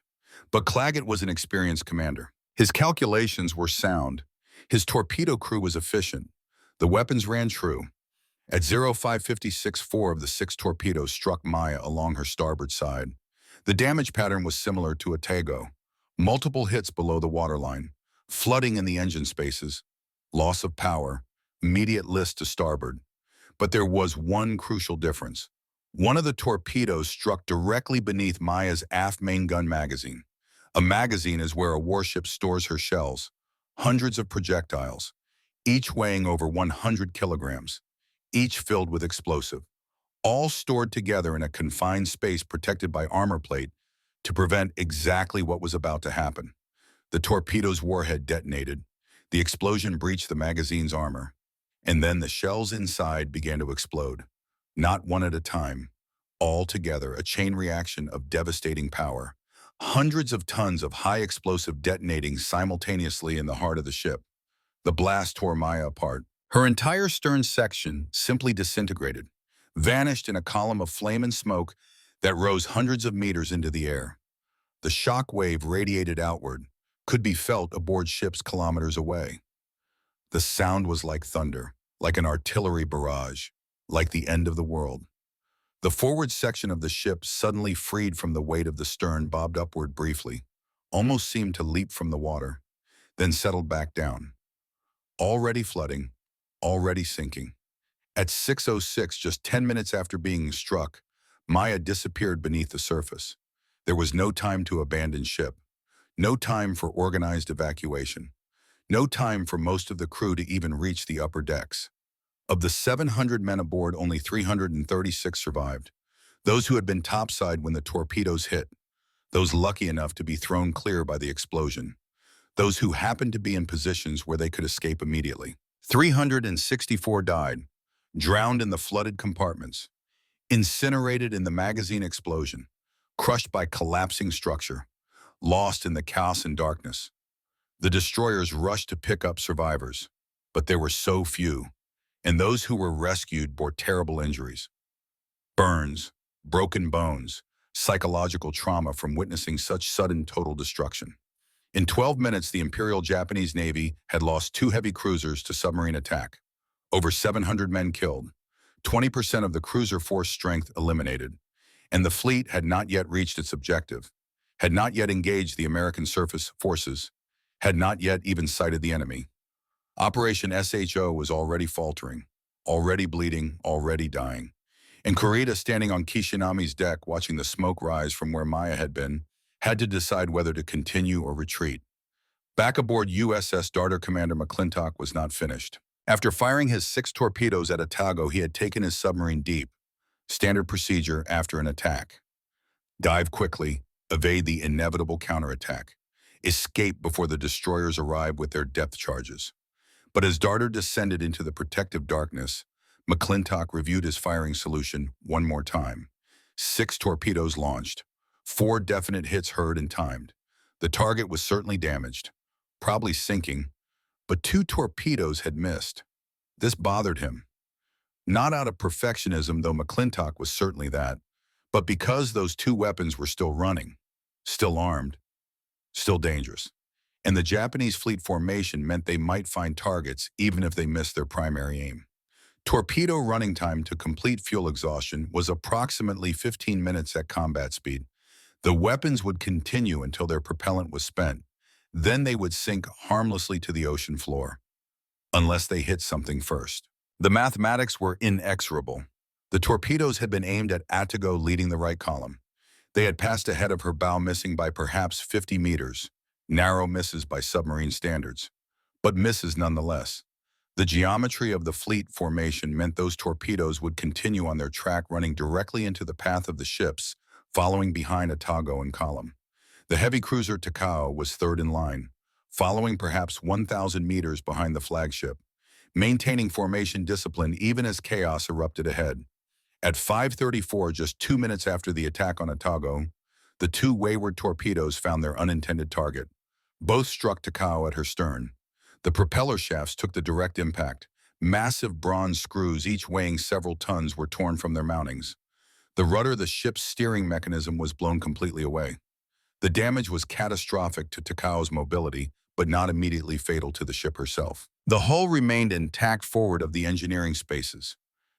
Speaker 1: But Claggett was an experienced commander. His calculations were sound. His torpedo crew was efficient. The weapons ran true. At 0556, 4 of the 6 torpedoes struck Maya along her starboard side. The damage pattern was similar to Atago. Multiple hits below the waterline, flooding in the engine spaces, loss of power, immediate list to starboard. But there was one crucial difference. One of the torpedoes struck directly beneath Maya's aft main gun magazine. A magazine is where a warship stores her shells, hundreds of projectiles, each weighing over 100 kilograms, each filled with explosive, all stored together in a confined space protected by armor plate to prevent exactly what was about to happen. The torpedo's warhead detonated. The explosion breached the magazine's armor. And then the shells inside began to explode. Not one at a time, all together, a chain reaction of devastating power. Hundreds of tons of high explosive detonating simultaneously in the heart of the ship. The blast tore Maya apart. Her entire stern section simply disintegrated, vanished in a column of flame and smoke that rose hundreds of meters into the air. The shock wave radiated outward, could be felt aboard ships kilometers away. The sound was like thunder, like an artillery barrage, like the end of the world. The forward section of the ship, suddenly freed from the weight of the stern, bobbed upward briefly, almost seemed to leap from the water, then settled back down. Already flooding, already sinking. At 6:06, just 10 minutes after being struck, Maya disappeared beneath the surface. There was no time to abandon ship, no time for organized evacuation, no time for most of the crew to even reach the upper decks. Of the 700 men aboard, only 336 survived. Those who had been topside when the torpedoes hit, those lucky enough to be thrown clear by the explosion, those who happened to be in positions where they could escape immediately. 364 died, drowned in the flooded compartments, incinerated in the magazine explosion, crushed by collapsing structure, lost in the chaos and darkness. The destroyers rushed to pick up survivors, but there were so few, and those who were rescued bore terrible injuries. Burns, broken bones, psychological trauma from witnessing such sudden total destruction. In 12 minutes, the Imperial Japanese Navy had lost 2 heavy cruisers to submarine attack. Over 700 men killed, 20% of the cruiser force strength eliminated, and the fleet had not yet reached its objective, had not yet engaged the American surface forces, had not yet even sighted the enemy. Operation SHO was already faltering, already bleeding, already dying. And Kurita, standing on Kishinami's deck watching the smoke rise from where Maya had been, had to decide whether to continue or retreat. Back aboard USS Darter, Commander McClintock was not finished. After firing his 6 torpedoes at Atago, he had taken his submarine deep, standard procedure after an attack. Dive quickly, evade the inevitable counterattack, escape before the destroyers arrive with their depth charges. But as Darter descended into the protective darkness, McClintock reviewed his firing solution one more time. 6 torpedoes launched, 4 definite hits heard and timed. The target was certainly damaged, probably sinking, but 2 torpedoes had missed. This bothered him. Not out of perfectionism, though McClintock was certainly that, but because those 2 weapons were still running, still armed, still dangerous. And the Japanese fleet formation meant they might find targets even if they missed their primary aim. Torpedo running time to complete fuel exhaustion was approximately 15 minutes at combat speed. The weapons would continue until their propellant was spent. Then they would sink harmlessly to the ocean floor, unless they hit something first. The mathematics were inexorable. The torpedoes had been aimed at Atago, leading the right column. They had passed ahead of her bow, missing by perhaps 50 meters. Narrow misses by submarine standards, but misses nonetheless. The geometry of the fleet formation meant those torpedoes would continue on their track, running directly into the path of the ships, following behind Atago in column. The heavy cruiser Takao was third in line, following perhaps 1,000 meters behind the flagship, maintaining formation discipline even as chaos erupted ahead. At 5:34, just 2 minutes after the attack on Atago, the 2 wayward torpedoes found their unintended target. Both struck Takao at her stern. The propeller shafts took the direct impact. Massive bronze screws, each weighing several tons, were torn from their mountings. The rudder, the ship's steering mechanism, was blown completely away. The damage was catastrophic to Takao's mobility, but not immediately fatal to the ship herself. The hull remained intact forward of the engineering spaces.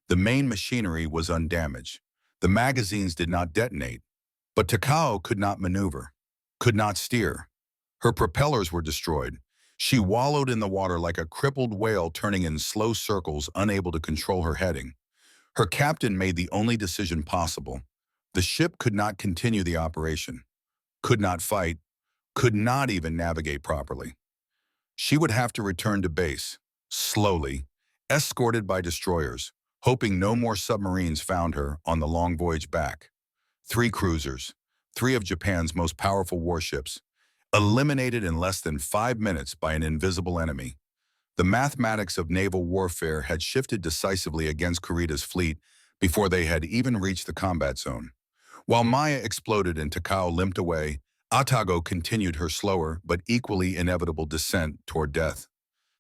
Speaker 1: The main machinery was undamaged. The magazines did not detonate, but Takao could not maneuver, could not steer. Her propellers were destroyed. She wallowed in the water like a crippled whale, turning in slow circles, unable to control her heading. Her captain made the only decision possible. The ship could not continue the operation, could not fight, could not even navigate properly. She would have to return to base, slowly, escorted by destroyers, hoping no more submarines found her on the long voyage back. 3 cruisers, 3 of Japan's most powerful warships, eliminated in less than 5 minutes by an invisible enemy. The mathematics of naval warfare had shifted decisively against Kurita's fleet before they had even reached the combat zone. While Maya exploded and Takao limped away, Atago continued her slower but equally inevitable descent toward death.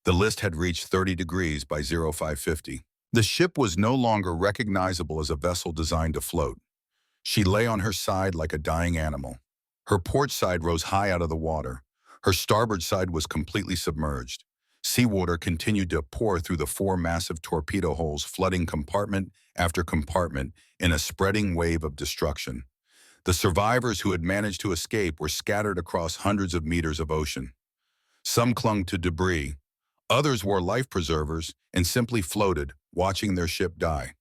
Speaker 1: The list had reached 30 degrees by 0550. The ship was no longer recognizable as a vessel designed to float. She lay on her side like a dying animal. Her port side rose high out of the water. Her starboard side was completely submerged. Seawater continued to pour through the 4 massive torpedo holes, flooding compartment after compartment in a spreading wave of destruction. The survivors who had managed to escape were scattered across hundreds of meters of ocean. Some clung to debris. Others wore life preservers and simply floated, watching their ship die.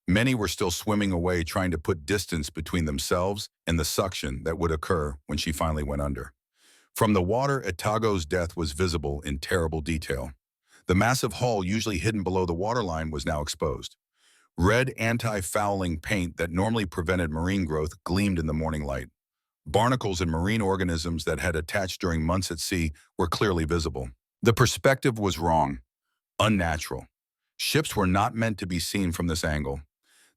Speaker 1: Many were still swimming away, trying to put distance between themselves and the suction that would occur when she finally went under. From the water, Atago's death was visible in terrible detail. The massive hull, usually hidden below the waterline, was now exposed. Red anti-fouling paint that normally prevented marine growth gleamed in the morning light. Barnacles and marine organisms that had attached during months at sea were clearly visible. The perspective was wrong. Unnatural. Ships were not meant to be seen from this angle.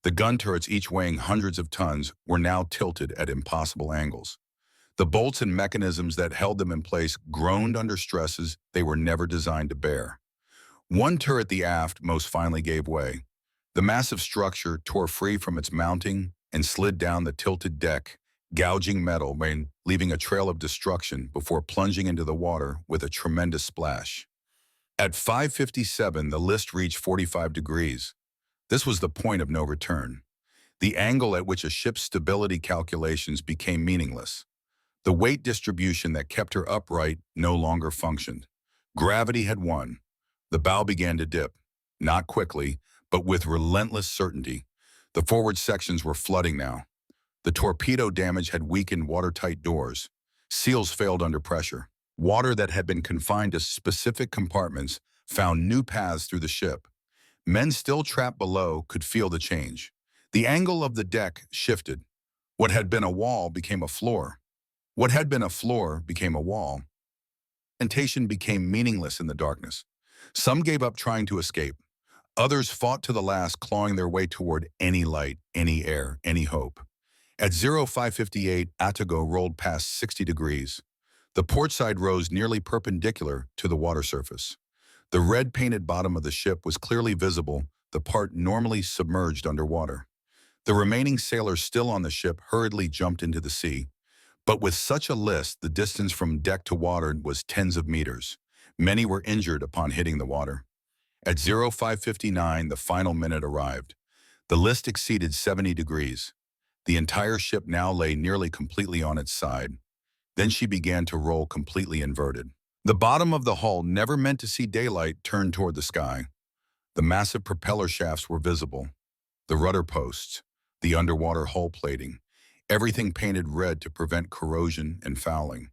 Speaker 1: The gun turrets, each weighing hundreds of tons, were now tilted at impossible angles. The bolts and mechanisms that held them in place groaned under stresses they were never designed to bear. One turret, the aft, most finally gave way. The massive structure tore free from its mounting and slid down the tilted deck, gouging metal, leaving a trail of destruction before plunging into the water with a tremendous splash. At 5:57, the list reached 45 degrees. This was the point of no return, the angle at which a ship's stability calculations became meaningless. The weight distribution that kept her upright no longer functioned. Gravity had won. The bow began to dip, not quickly, but with relentless certainty. The forward sections were flooding now. The torpedo damage had weakened watertight doors. Seals failed under pressure. Water that had been confined to specific compartments found new paths through the ship. Men still trapped below could feel the change. The angle of the deck shifted. What had been a wall became a floor. What had been a floor became a wall. Orientation became meaningless in the darkness. Some gave up trying to escape. Others fought to the last, clawing their way toward any light, any air, any hope. At 0558, Atago rolled past 60 degrees. The port side rose nearly perpendicular to the water surface. The red-painted bottom of the ship was clearly visible, the part normally submerged underwater. The remaining sailors still on the ship hurriedly jumped into the sea. But with such a list, the distance from deck to water was tens of meters. Many were injured upon hitting the water. At 0559, the final minute arrived. The list exceeded 70 degrees. The entire ship now lay nearly completely on its side. Then she began to roll completely inverted. The bottom of the hull, never meant to see daylight, turned toward the sky. The massive propeller shafts were visible. The rudder posts, the underwater hull plating, everything painted red to prevent corrosion and fouling.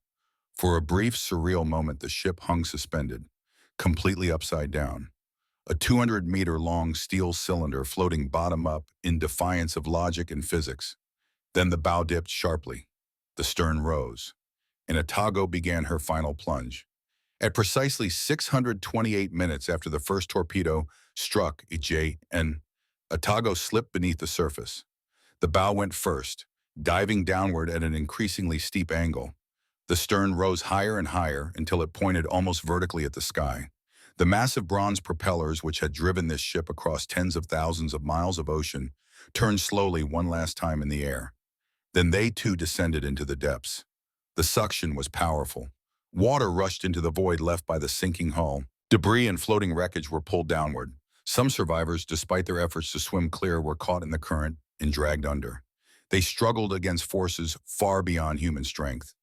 Speaker 1: For a brief, surreal moment, the ship hung suspended, completely upside down. A 200-meter-long steel cylinder floating bottom up in defiance of logic and physics. Then the bow dipped sharply. The stern rose, and Atago began her final plunge. At precisely 628 minutes after the first torpedo struck IJN, Atago slipped beneath the surface. The bow went first, diving downward at an increasingly steep angle. The stern rose higher and higher until it pointed almost vertically at the sky. The massive bronze propellers, which had driven this ship across tens of thousands of miles of ocean, turned slowly one last time in the air. Then they too descended into the depths. The suction was powerful. Water rushed into the void left by the sinking hull. Debris and floating wreckage were pulled downward. Some survivors, despite their efforts to swim clear, were caught in the current and dragged under. They struggled against forces far beyond human strength.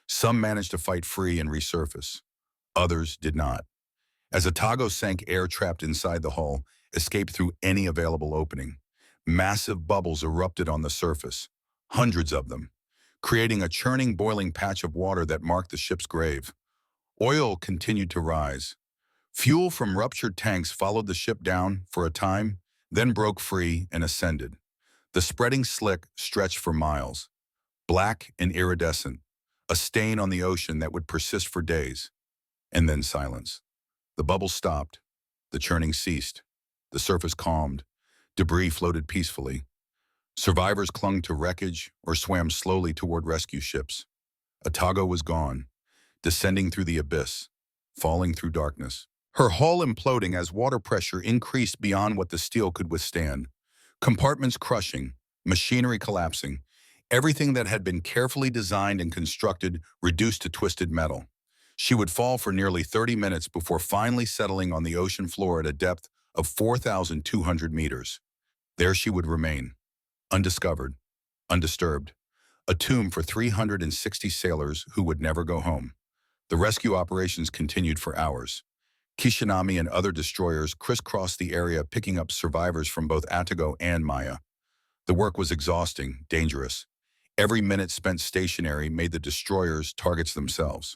Speaker 1: Some managed to fight free and resurface. Others did not. As Atago sank, air trapped inside the hull escaped through any available opening. Massive bubbles erupted on the surface, hundreds of them, creating a churning, boiling patch of water that marked the ship's grave. Oil continued to rise. Fuel from ruptured tanks followed the ship down for a time, then broke free and ascended. The spreading slick stretched for miles, black and iridescent, a stain on the ocean that would persist for days. And then silence. The bubbles stopped. The churning ceased. The surface calmed. Debris floated peacefully. Survivors clung to wreckage or swam slowly toward rescue ships. Atago was gone, descending through the abyss, falling through darkness. Her hull imploding as water pressure increased beyond what the steel could withstand. Compartments crushing, machinery collapsing, everything that had been carefully designed and constructed reduced to twisted metal. She would fall for nearly 30 minutes before finally settling on the ocean floor at a depth of 4,200 meters. There she would remain, undiscovered, undisturbed, a tomb for 360 sailors who would never go home. The rescue operations continued for hours. Kishinami and other destroyers crisscrossed the area, picking up survivors from both Atago and Maya. The work was exhausting, dangerous. Every minute spent stationary made the destroyers targets themselves.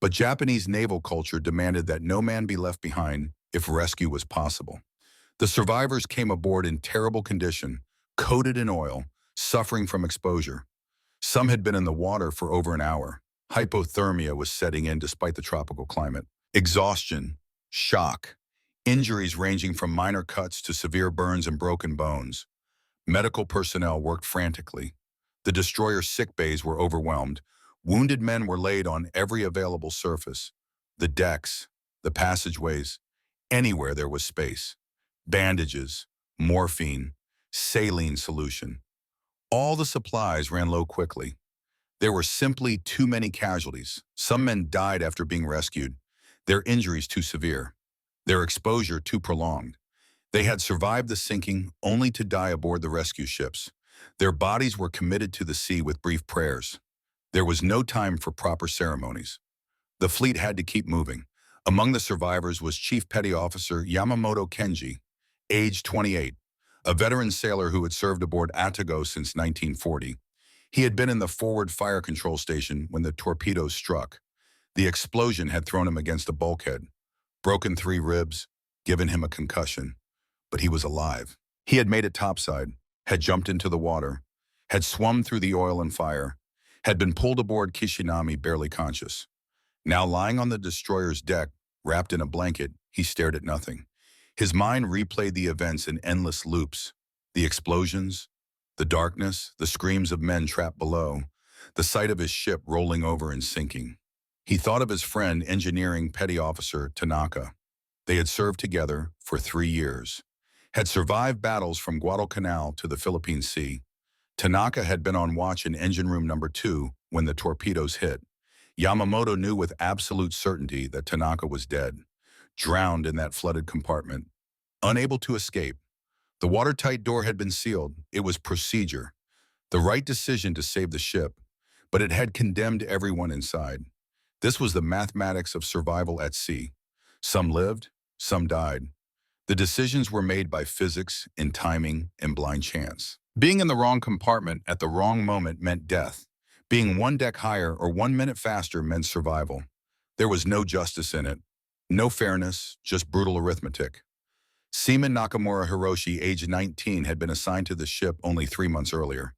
Speaker 1: But Japanese naval culture demanded that no man be left behind if rescue was possible. The survivors came aboard in terrible condition, coated in oil, suffering from exposure. Some had been in the water for over an hour. Hypothermia was setting in despite the tropical climate. Exhaustion, shock, Injuries ranging from minor cuts to severe burns and broken bones. Medical personnel worked frantically. The destroyer's sick bays were overwhelmed. Wounded men were laid on every available surface. The decks, the passageways, anywhere there was space. Bandages, morphine, saline solution. All the supplies ran low quickly. There were simply too many casualties. Some men died after being rescued, their injuries too severe, their exposure too prolonged. They had survived the sinking only to die aboard the rescue ships. Their bodies were committed to the sea with brief prayers. There was no time for proper ceremonies. The fleet had to keep moving. Among the survivors was Chief Petty Officer Yamamoto Kenji, age 28, a veteran sailor who had served aboard Atago since 1940. He had been in the forward fire control station when the torpedoes struck. The explosion had thrown him against a bulkhead, broken 3 ribs, given him a concussion. But he was alive. He had made it topside, had jumped into the water, had swum through the oil and fire, had been pulled aboard Kishinami barely conscious. Now lying on the destroyer's deck, wrapped in a blanket, he stared at nothing. His mind replayed the events in endless loops. The explosions, the darkness, the screams of men trapped below, the sight of his ship rolling over and sinking. He thought of his friend, engineering petty officer Tanaka. They had served together for 3 years, had survived battles from Guadalcanal to the Philippine Sea. Tanaka had been on watch in engine room number 2 when the torpedoes hit. Yamamoto knew with absolute certainty that Tanaka was dead, drowned in that flooded compartment, unable to escape. The watertight door had been sealed. It was procedure, the right decision to save the ship, but it had condemned everyone inside. This was the mathematics of survival at sea. Some lived, some died. The decisions were made by physics, in timing, and blind chance. Being in the wrong compartment at the wrong moment meant death. Being 1 deck higher or 1 minute faster meant survival. There was no justice in it, no fairness, just brutal arithmetic. Seaman Nakamura Hiroshi, age 19, had been assigned to the ship only 3 months earlier.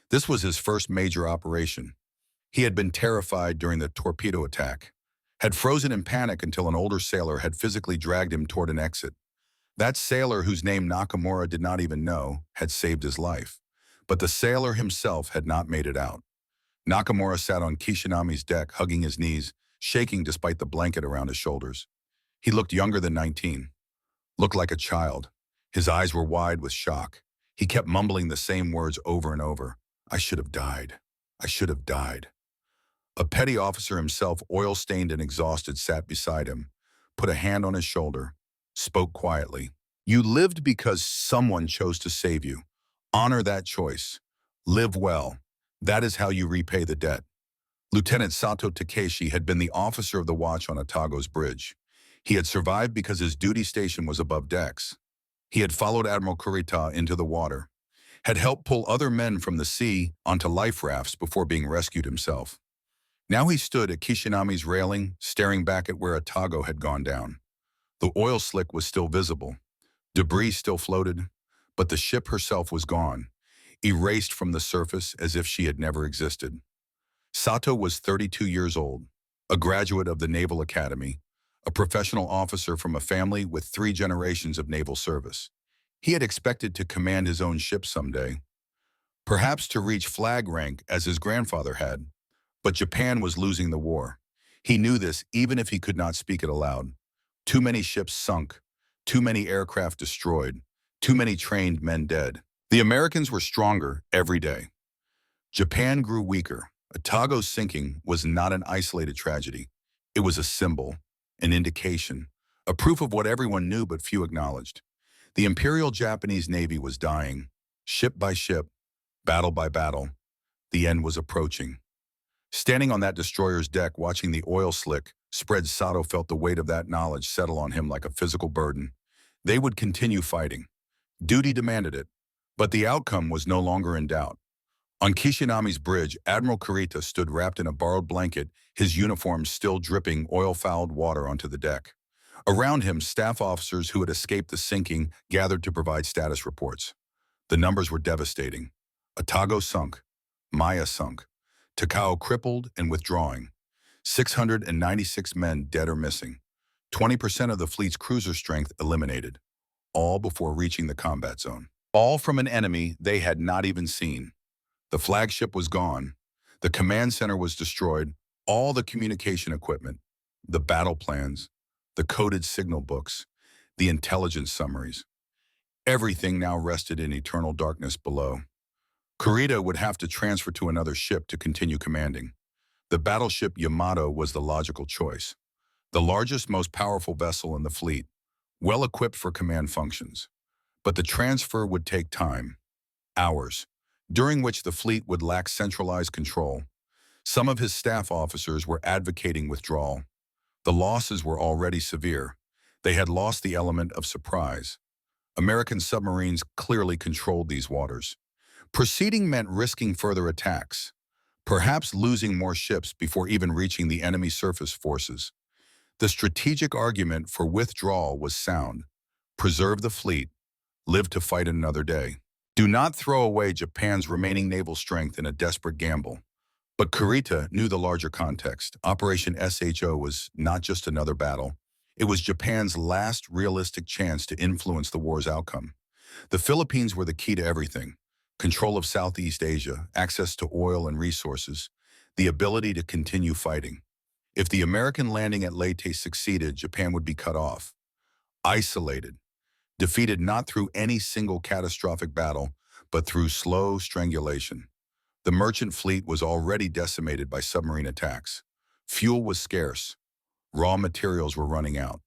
Speaker 1: This was his first major operation. He had been terrified during the torpedo attack, had frozen in panic until an older sailor had physically dragged him toward an exit. That sailor, whose name Nakamura did not even know, had saved his life. But the sailor himself had not made it out. Nakamura sat on Kishinami's deck, hugging his knees, shaking despite the blanket around his shoulders. He looked younger than 19, looked like a child. His eyes were wide with shock. He kept mumbling the same words over and over. I should have died. I should have died. A petty officer himself, oil-stained and exhausted, sat beside him, put a hand on his shoulder, spoke quietly. You lived because someone chose to save you. Honor that choice. Live well. That is how you repay the debt. Lieutenant Sato Takeshi had been the officer of the watch on Atago's bridge. He had survived because his duty station was above decks. He had followed Admiral Kurita into the water, had helped pull other men from the sea onto life rafts before being rescued himself. Now he stood at Kishinami's railing, staring back at where Atago had gone down. The oil slick was still visible. Debris still floated, but the ship herself was gone, erased from the surface as if she had never existed. Sato was 32 years old, a graduate of the Naval Academy, a professional officer from a family with 3 generations of naval service. He had expected to command his own ship someday, perhaps to reach flag rank as his grandfather had, but Japan was losing the war. He knew this even if he could not speak it aloud. Too many ships sunk, too many aircraft destroyed, too many trained men dead. The Americans were stronger every day. Japan grew weaker. Atago's sinking was not an isolated tragedy. It was a symbol, an indication, a proof of what everyone knew but few acknowledged. The Imperial Japanese Navy was dying, ship by ship, battle by battle. The end was approaching. Standing on that destroyer's deck, watching the oil slick spread, Sato felt the weight of that knowledge settle on him like a physical burden. They would continue fighting. Duty demanded it, but the outcome was no longer in doubt. On Kishinami's bridge, Admiral Kurita stood wrapped in a borrowed blanket, his uniform still dripping oil-fouled water onto the deck. Around him, staff officers who had escaped the sinking gathered to provide status reports. The numbers were devastating. Atago sunk. Maya sunk. Takao crippled and withdrawing. 696 men dead or missing. 20% of the fleet's cruiser strength eliminated, all before reaching the combat zone. All from an enemy they had not even seen. The flagship was gone. The command center was destroyed. All the communication equipment, the battle plans, the coded signal books, the intelligence summaries. Everything now rested in eternal darkness below. Kurita would have to transfer to another ship to continue commanding. The battleship Yamato was the logical choice. The largest, most powerful vessel in the fleet, well equipped for command functions. But the transfer would take time, hours, during which the fleet would lack centralized control. Some of his staff officers were advocating withdrawal. The losses were already severe. They had lost the element of surprise. American submarines clearly controlled these waters. Proceeding meant risking further attacks, perhaps losing more ships before even reaching the enemy surface forces. The strategic argument for withdrawal was sound. Preserve the fleet, live to fight another day. Do not throw away Japan's remaining naval strength in a desperate gamble. But Kurita knew the larger context. Operation SHO was not just another battle. It was Japan's last realistic chance to influence the war's outcome. The Philippines were the key to everything. Control of Southeast Asia, access to oil and resources, the ability to continue fighting. If the American landing at Leyte succeeded, Japan would be cut off, isolated, defeated not through any single catastrophic battle, but through slow strangulation. The merchant fleet was already decimated by submarine attacks. Fuel was scarce. Raw materials were running out.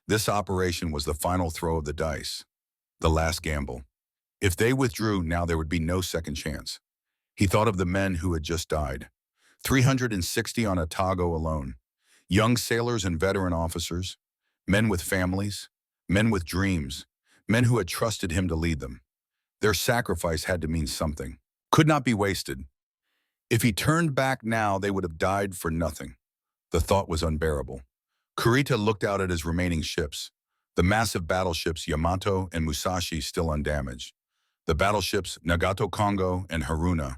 Speaker 1: This operation was the final throw of the dice, the last gamble. If they withdrew, now there would be no second chance. He thought of the men who had just died. 360 on Atago alone. Young sailors and veteran officers, men with families, men with dreams, men who had trusted him to lead them. Their sacrifice had to mean something. Could not be wasted. If he turned back now, they would have died for nothing. The thought was unbearable. Kurita looked out at his remaining ships, the massive battleships Yamato and Musashi still undamaged, the battleships Nagato Kongo and Haruna,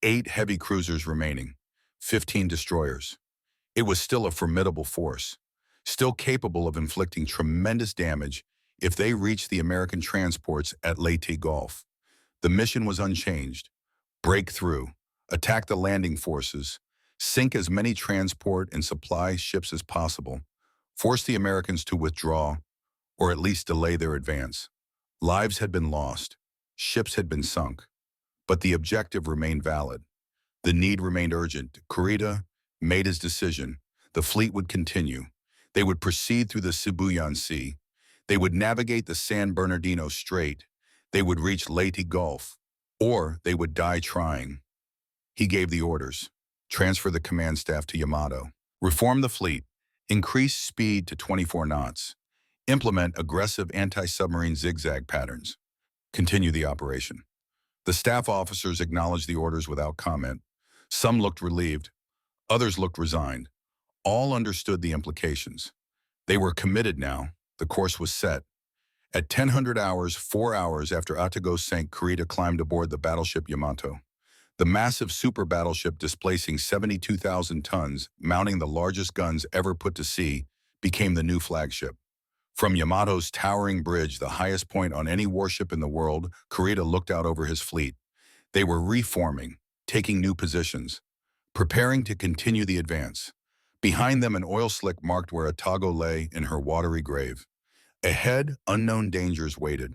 Speaker 1: 8 heavy cruisers remaining, 15 destroyers. It was still a formidable force, still capable of inflicting tremendous damage if they reached the American transports at Leyte Gulf. The mission was unchanged. Break through, attack the landing forces, sink as many transport and supply ships as possible, force the Americans to withdraw, or at least delay their advance. Lives had been lost, ships had been sunk, but the objective remained valid. The need remained urgent. Kurita made his decision. The fleet would continue. They would proceed through the Sibuyan Sea. They would navigate the San Bernardino Strait. They would reach Leyte Gulf, or they would die trying. He gave the orders. Transfer the command staff to Yamato. Reform the fleet. Increase speed to 24 knots. Implement aggressive anti-submarine zigzag patterns. Continue the operation. The staff officers acknowledged the orders without comment. Some looked relieved. Others looked resigned. All understood the implications. They were committed now. The course was set. At 1000 hours, 4 hours after Atago sank, Kurita climbed aboard the battleship Yamato. The massive super battleship displacing 72,000 tons, mounting the largest guns ever put to sea, became the new flagship. From Yamato's towering bridge, the highest point on any warship in the world, Kurita looked out over his fleet. They were reforming, taking new positions, preparing to continue the advance. Behind them, an oil slick marked where Atago lay in her watery grave. Ahead, unknown dangers waited.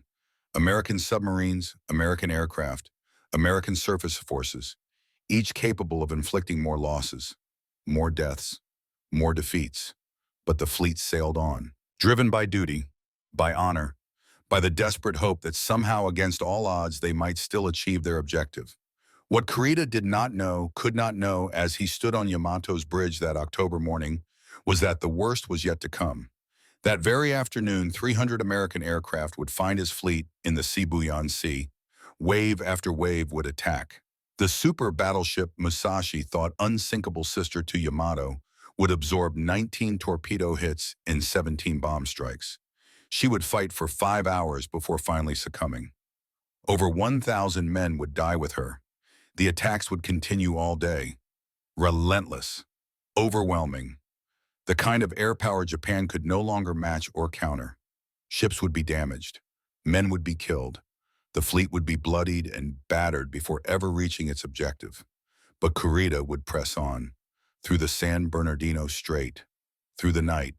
Speaker 1: American submarines, American aircraft, American surface forces, each capable of inflicting more losses, more deaths, more defeats. But the fleet sailed on, driven by duty, by honor, by the desperate hope that somehow against all odds they might still achieve their objective. What Kurita did not know, could not know as he stood on Yamato's bridge that October morning, was that the worst was yet to come. That very afternoon, 300 American aircraft would find his fleet in the Sibuyan Sea. Wave after wave would attack. The super battleship Musashi, thought unsinkable sister to Yamato, would absorb 19 torpedo hits and 17 bomb strikes. She would fight for 5 hours before finally succumbing. Over 1,000 men would die with her. The attacks would continue all day. Relentless. Overwhelming. The kind of air power Japan could no longer match or counter. Ships would be damaged. Men would be killed. The fleet would be bloodied and battered before ever reaching its objective. But Kurita would press on, through the San Bernardino Strait, through the night,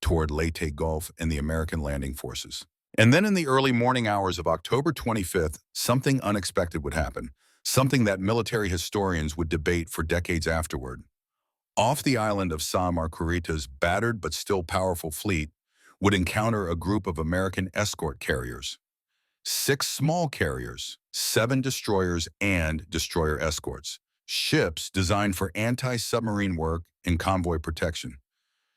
Speaker 1: toward Leyte Gulf and the American landing forces. And then in the early morning hours of October 25th, something unexpected would happen, something that military historians would debate for decades afterward. Off the island of Samar, Kurita's battered but still powerful fleet would encounter a group of American escort carriers. 6 small carriers, 7 destroyers, and destroyer escorts. Ships designed for anti-submarine work and convoy protection.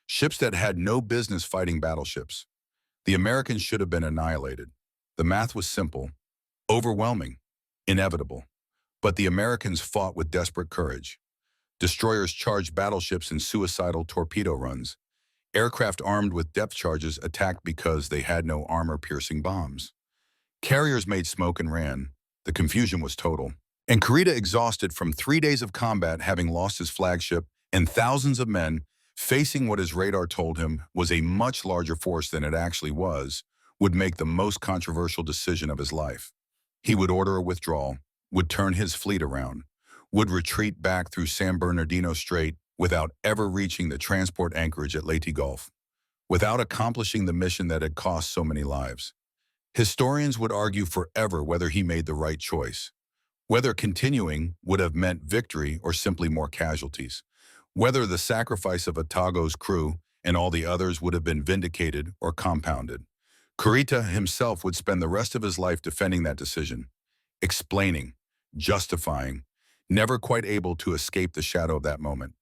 Speaker 1: Ships that had no business fighting battleships. The Americans should have been annihilated. The math was simple, overwhelming, inevitable. But the Americans fought with desperate courage. Destroyers charged battleships in suicidal torpedo runs. Aircraft armed with depth charges attacked because they had no armor-piercing bombs. Carriers made smoke and ran. The confusion was total. And Kurita, exhausted from 3 days of combat, having lost his flagship, and thousands of men, facing what his radar told him was a much larger force than it actually was, would make the most controversial decision of his life. He would order a withdrawal, would turn his fleet around, would retreat back through San Bernardino Strait without ever reaching the transport anchorage at Leyte Gulf, without accomplishing the mission that had cost so many lives. Historians would argue forever whether he made the right choice, whether continuing would have meant victory or simply more casualties, whether the sacrifice of Atago's crew and all the others would have been vindicated or compounded. Kurita himself would spend the rest of his life defending that decision, explaining, justifying, never quite able to escape the shadow of that moment.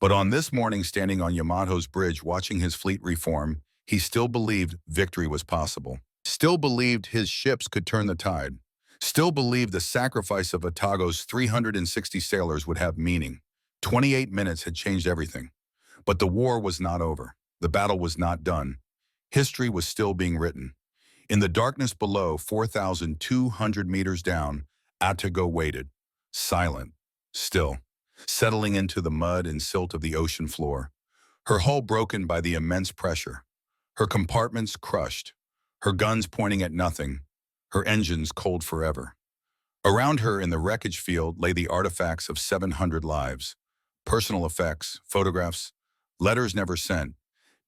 Speaker 1: But on this morning, standing on Yamato's bridge watching his fleet reform, he still believed victory was possible, still believed his ships could turn the tide, still believed the sacrifice of Atago's 360 sailors would have meaning. 28 minutes had changed everything. But the war was not over. The battle was not done. History was still being written. In the darkness below, 4,200 meters down, Atago waited, silent, still, settling into the mud and silt of the ocean floor, her hull broken by the immense pressure, her compartments crushed, her guns pointing at nothing, her engines cold forever. Around her in the wreckage field lay the artifacts of 700 lives, personal effects, photographs, letters never sent,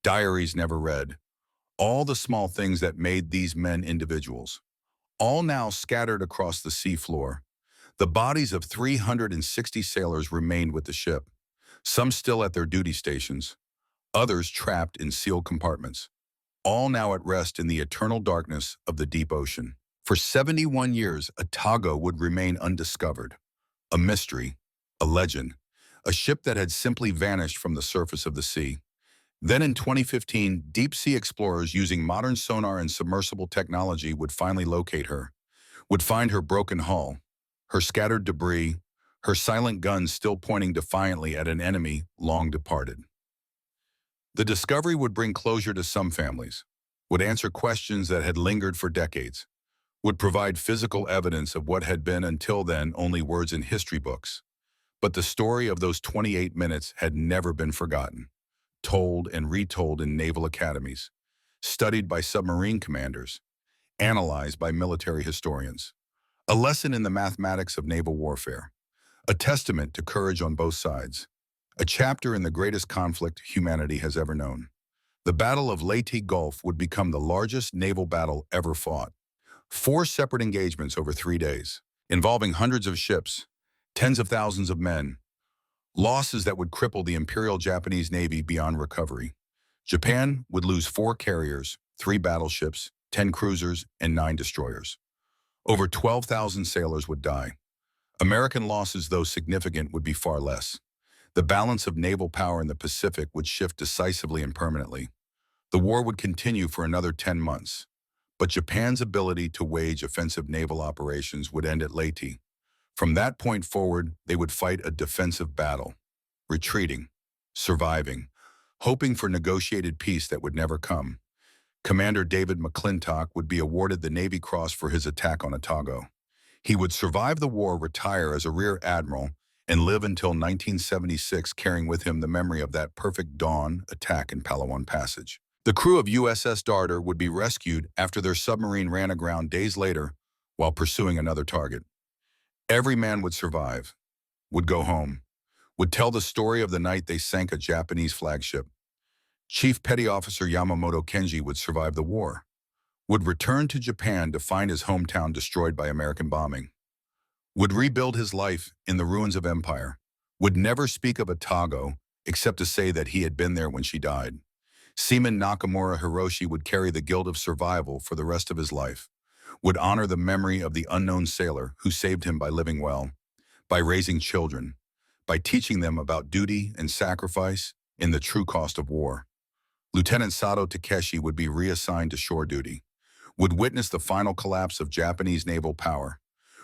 Speaker 1: diaries never read, all the small things that made these men individuals, all now scattered across the sea floor. The bodies of 360 sailors remained with the ship, some still at their duty stations, others trapped in sealed compartments, all now at rest in the eternal darkness of the deep ocean. For 71 years, Atago would remain undiscovered, a mystery, a legend, a ship that had simply vanished from the surface of the sea. Then in 2015, deep-sea explorers using modern sonar and submersible technology would finally locate her, would find her broken hull, her scattered debris, her silent guns still pointing defiantly at an enemy long departed. The discovery would bring closure to some families, would answer questions that had lingered for decades, would provide physical evidence of what had been until then only words in history books. But the story of those 28 minutes had never been forgotten, told and retold in naval academies, studied by submarine commanders, analyzed by military historians. A lesson in the mathematics of naval warfare, a testament to courage on both sides, a chapter in the greatest conflict humanity has ever known. The Battle of Leyte Gulf would become the largest naval battle ever fought. 4 separate engagements over 3 days, involving hundreds of ships, tens of thousands of men, losses that would cripple the Imperial Japanese Navy beyond recovery. Japan would lose 4 carriers, 3 battleships, 10 cruisers, and 9 destroyers. Over 12,000 sailors would die. American losses, though significant, would be far less. The balance of naval power in the Pacific would shift decisively and permanently. The war would continue for another 10 months, but Japan's ability to wage offensive naval operations would end at Leyte. From that point forward, they would fight a defensive battle, retreating, surviving, hoping for negotiated peace that would never come. Commander David McClintock would be awarded the Navy Cross for his attack on Atago. He would survive the war, retire as a rear admiral, and live until 1976 carrying with him the memory of that perfect dawn attack in Palawan Passage. The crew of USS Darter would be rescued after their submarine ran aground days later while pursuing another target. Every man would survive, would go home, would tell the story of the night they sank a Japanese flagship. Chief Petty Officer Yamamoto Kenji would survive the war, would return to Japan to find his hometown destroyed by American bombing, would rebuild his life in the ruins of empire, would never speak of Atago except to say that he had been there when she died. Seaman Nakamura Hiroshi would carry the guilt of survival for the rest of his life, would honor the memory of the unknown sailor who saved him by living well, by raising children, by teaching them about duty and sacrifice in the true cost of war. Lieutenant Sato Takeshi would be reassigned to shore duty, would witness the final collapse of Japanese naval power,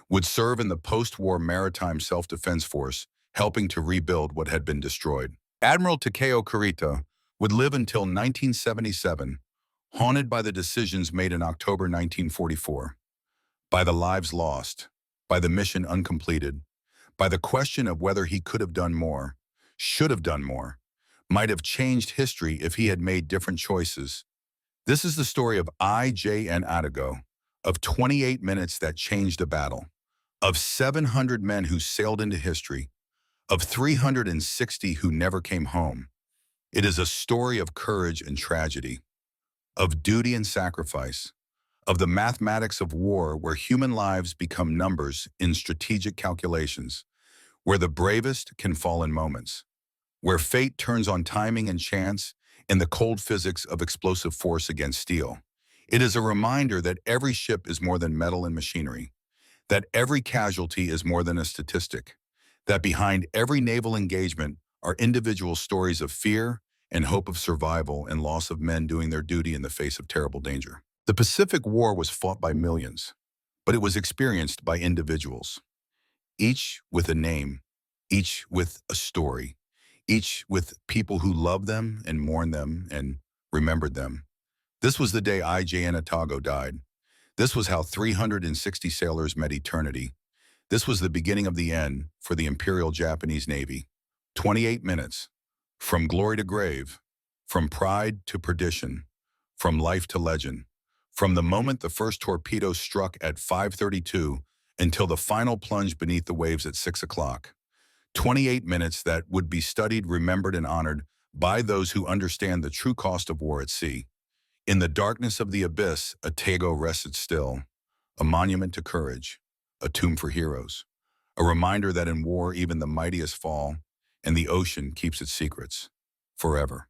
Speaker 1: would serve in the post-war maritime self-defense force, helping to rebuild what had been destroyed. Admiral Takeo Kurita would live until 1977, haunted by the decisions made in October 1944, by the lives lost, by the mission uncompleted, by the question of whether he could have done more, should have done more, might have changed history if he had made different choices. This is the story of IJN Atago, of 28 minutes that changed a battle, of 700 men who sailed into history, of 360 who never came home. It is a story of courage and tragedy, of duty and sacrifice, of the mathematics of war where human lives become numbers in strategic calculations, where the bravest can fall in moments, where fate turns on timing and chance in the cold physics of explosive force against steel. It is a reminder that every ship is more than metal and machinery, that every casualty is more than a statistic, that behind every naval engagement are individual stories of fear and hope of survival and loss of men doing their duty in the face of terrible danger. The Pacific War was fought by millions, but it was experienced by individuals, each with a name, each with a story, each with people who loved them and mourned them and remembered them. This was the day IJN Atago died. This was how 360 sailors met eternity. This was the beginning of the end for the Imperial Japanese Navy. 28 minutes, from glory to grave, from pride to perdition, from life to legend, from the moment the first torpedo struck at 5:32 until the final plunge beneath the waves at 6 o'clock. 28 minutes that would be studied, remembered, and honored by those who understand the true cost of war at sea. In the darkness of the abyss, Atago rested still, a monument to courage, a tomb for heroes, a reminder that in war even the mightiest fall, and the ocean keeps its secrets forever.